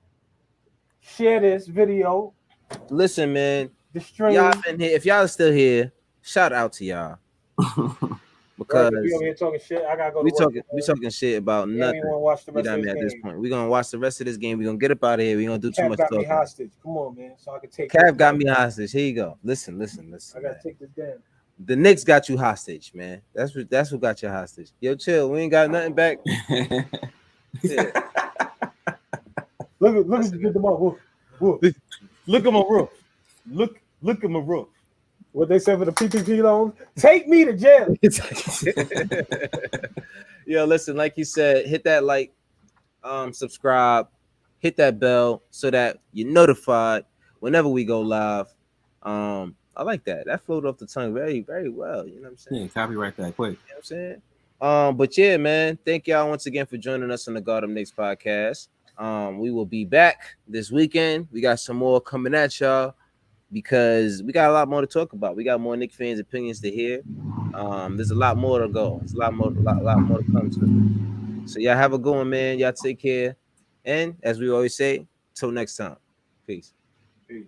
share this video. Listen, man, the stream. Y'all been here. If y'all are still here, shout out to y'all. Because we over here talking shit. I gotta go. We talking shit about nothing. Watch the rest you know of what I mean? At this game. point, we're gonna watch the rest of this game. We're gonna get up out of here. We're gonna do too much got talking. Me hostage. Come on, man. So I can take. Cav got me hostage. Here you go. Listen. I gotta take this down. The Knicks got you hostage, man. That's what got you hostage. Yo, chill. We ain't got nothing back. Yeah. Look at them up. Look at my roof. Look at my roof. What they said for the PPP loans? Take me to jail. Yo, listen, like you said, hit that like, subscribe, hit that bell so that you're notified whenever we go live. I like that. That flowed off the tongue very, very well. You know what I'm saying? Yeah, copyright that quick. You know what I'm saying? But yeah, man, thank y'all once again for joining us on the Gotham Knicks podcast. We will be back this weekend. We got some more coming at y'all because we got a lot more to talk about. We got more Knicks fans' opinions to hear. There's a lot more to go. There's a lot more to come to. So y'all have a good one, man. Y'all take care. And as we always say, till next time. Peace. Peace.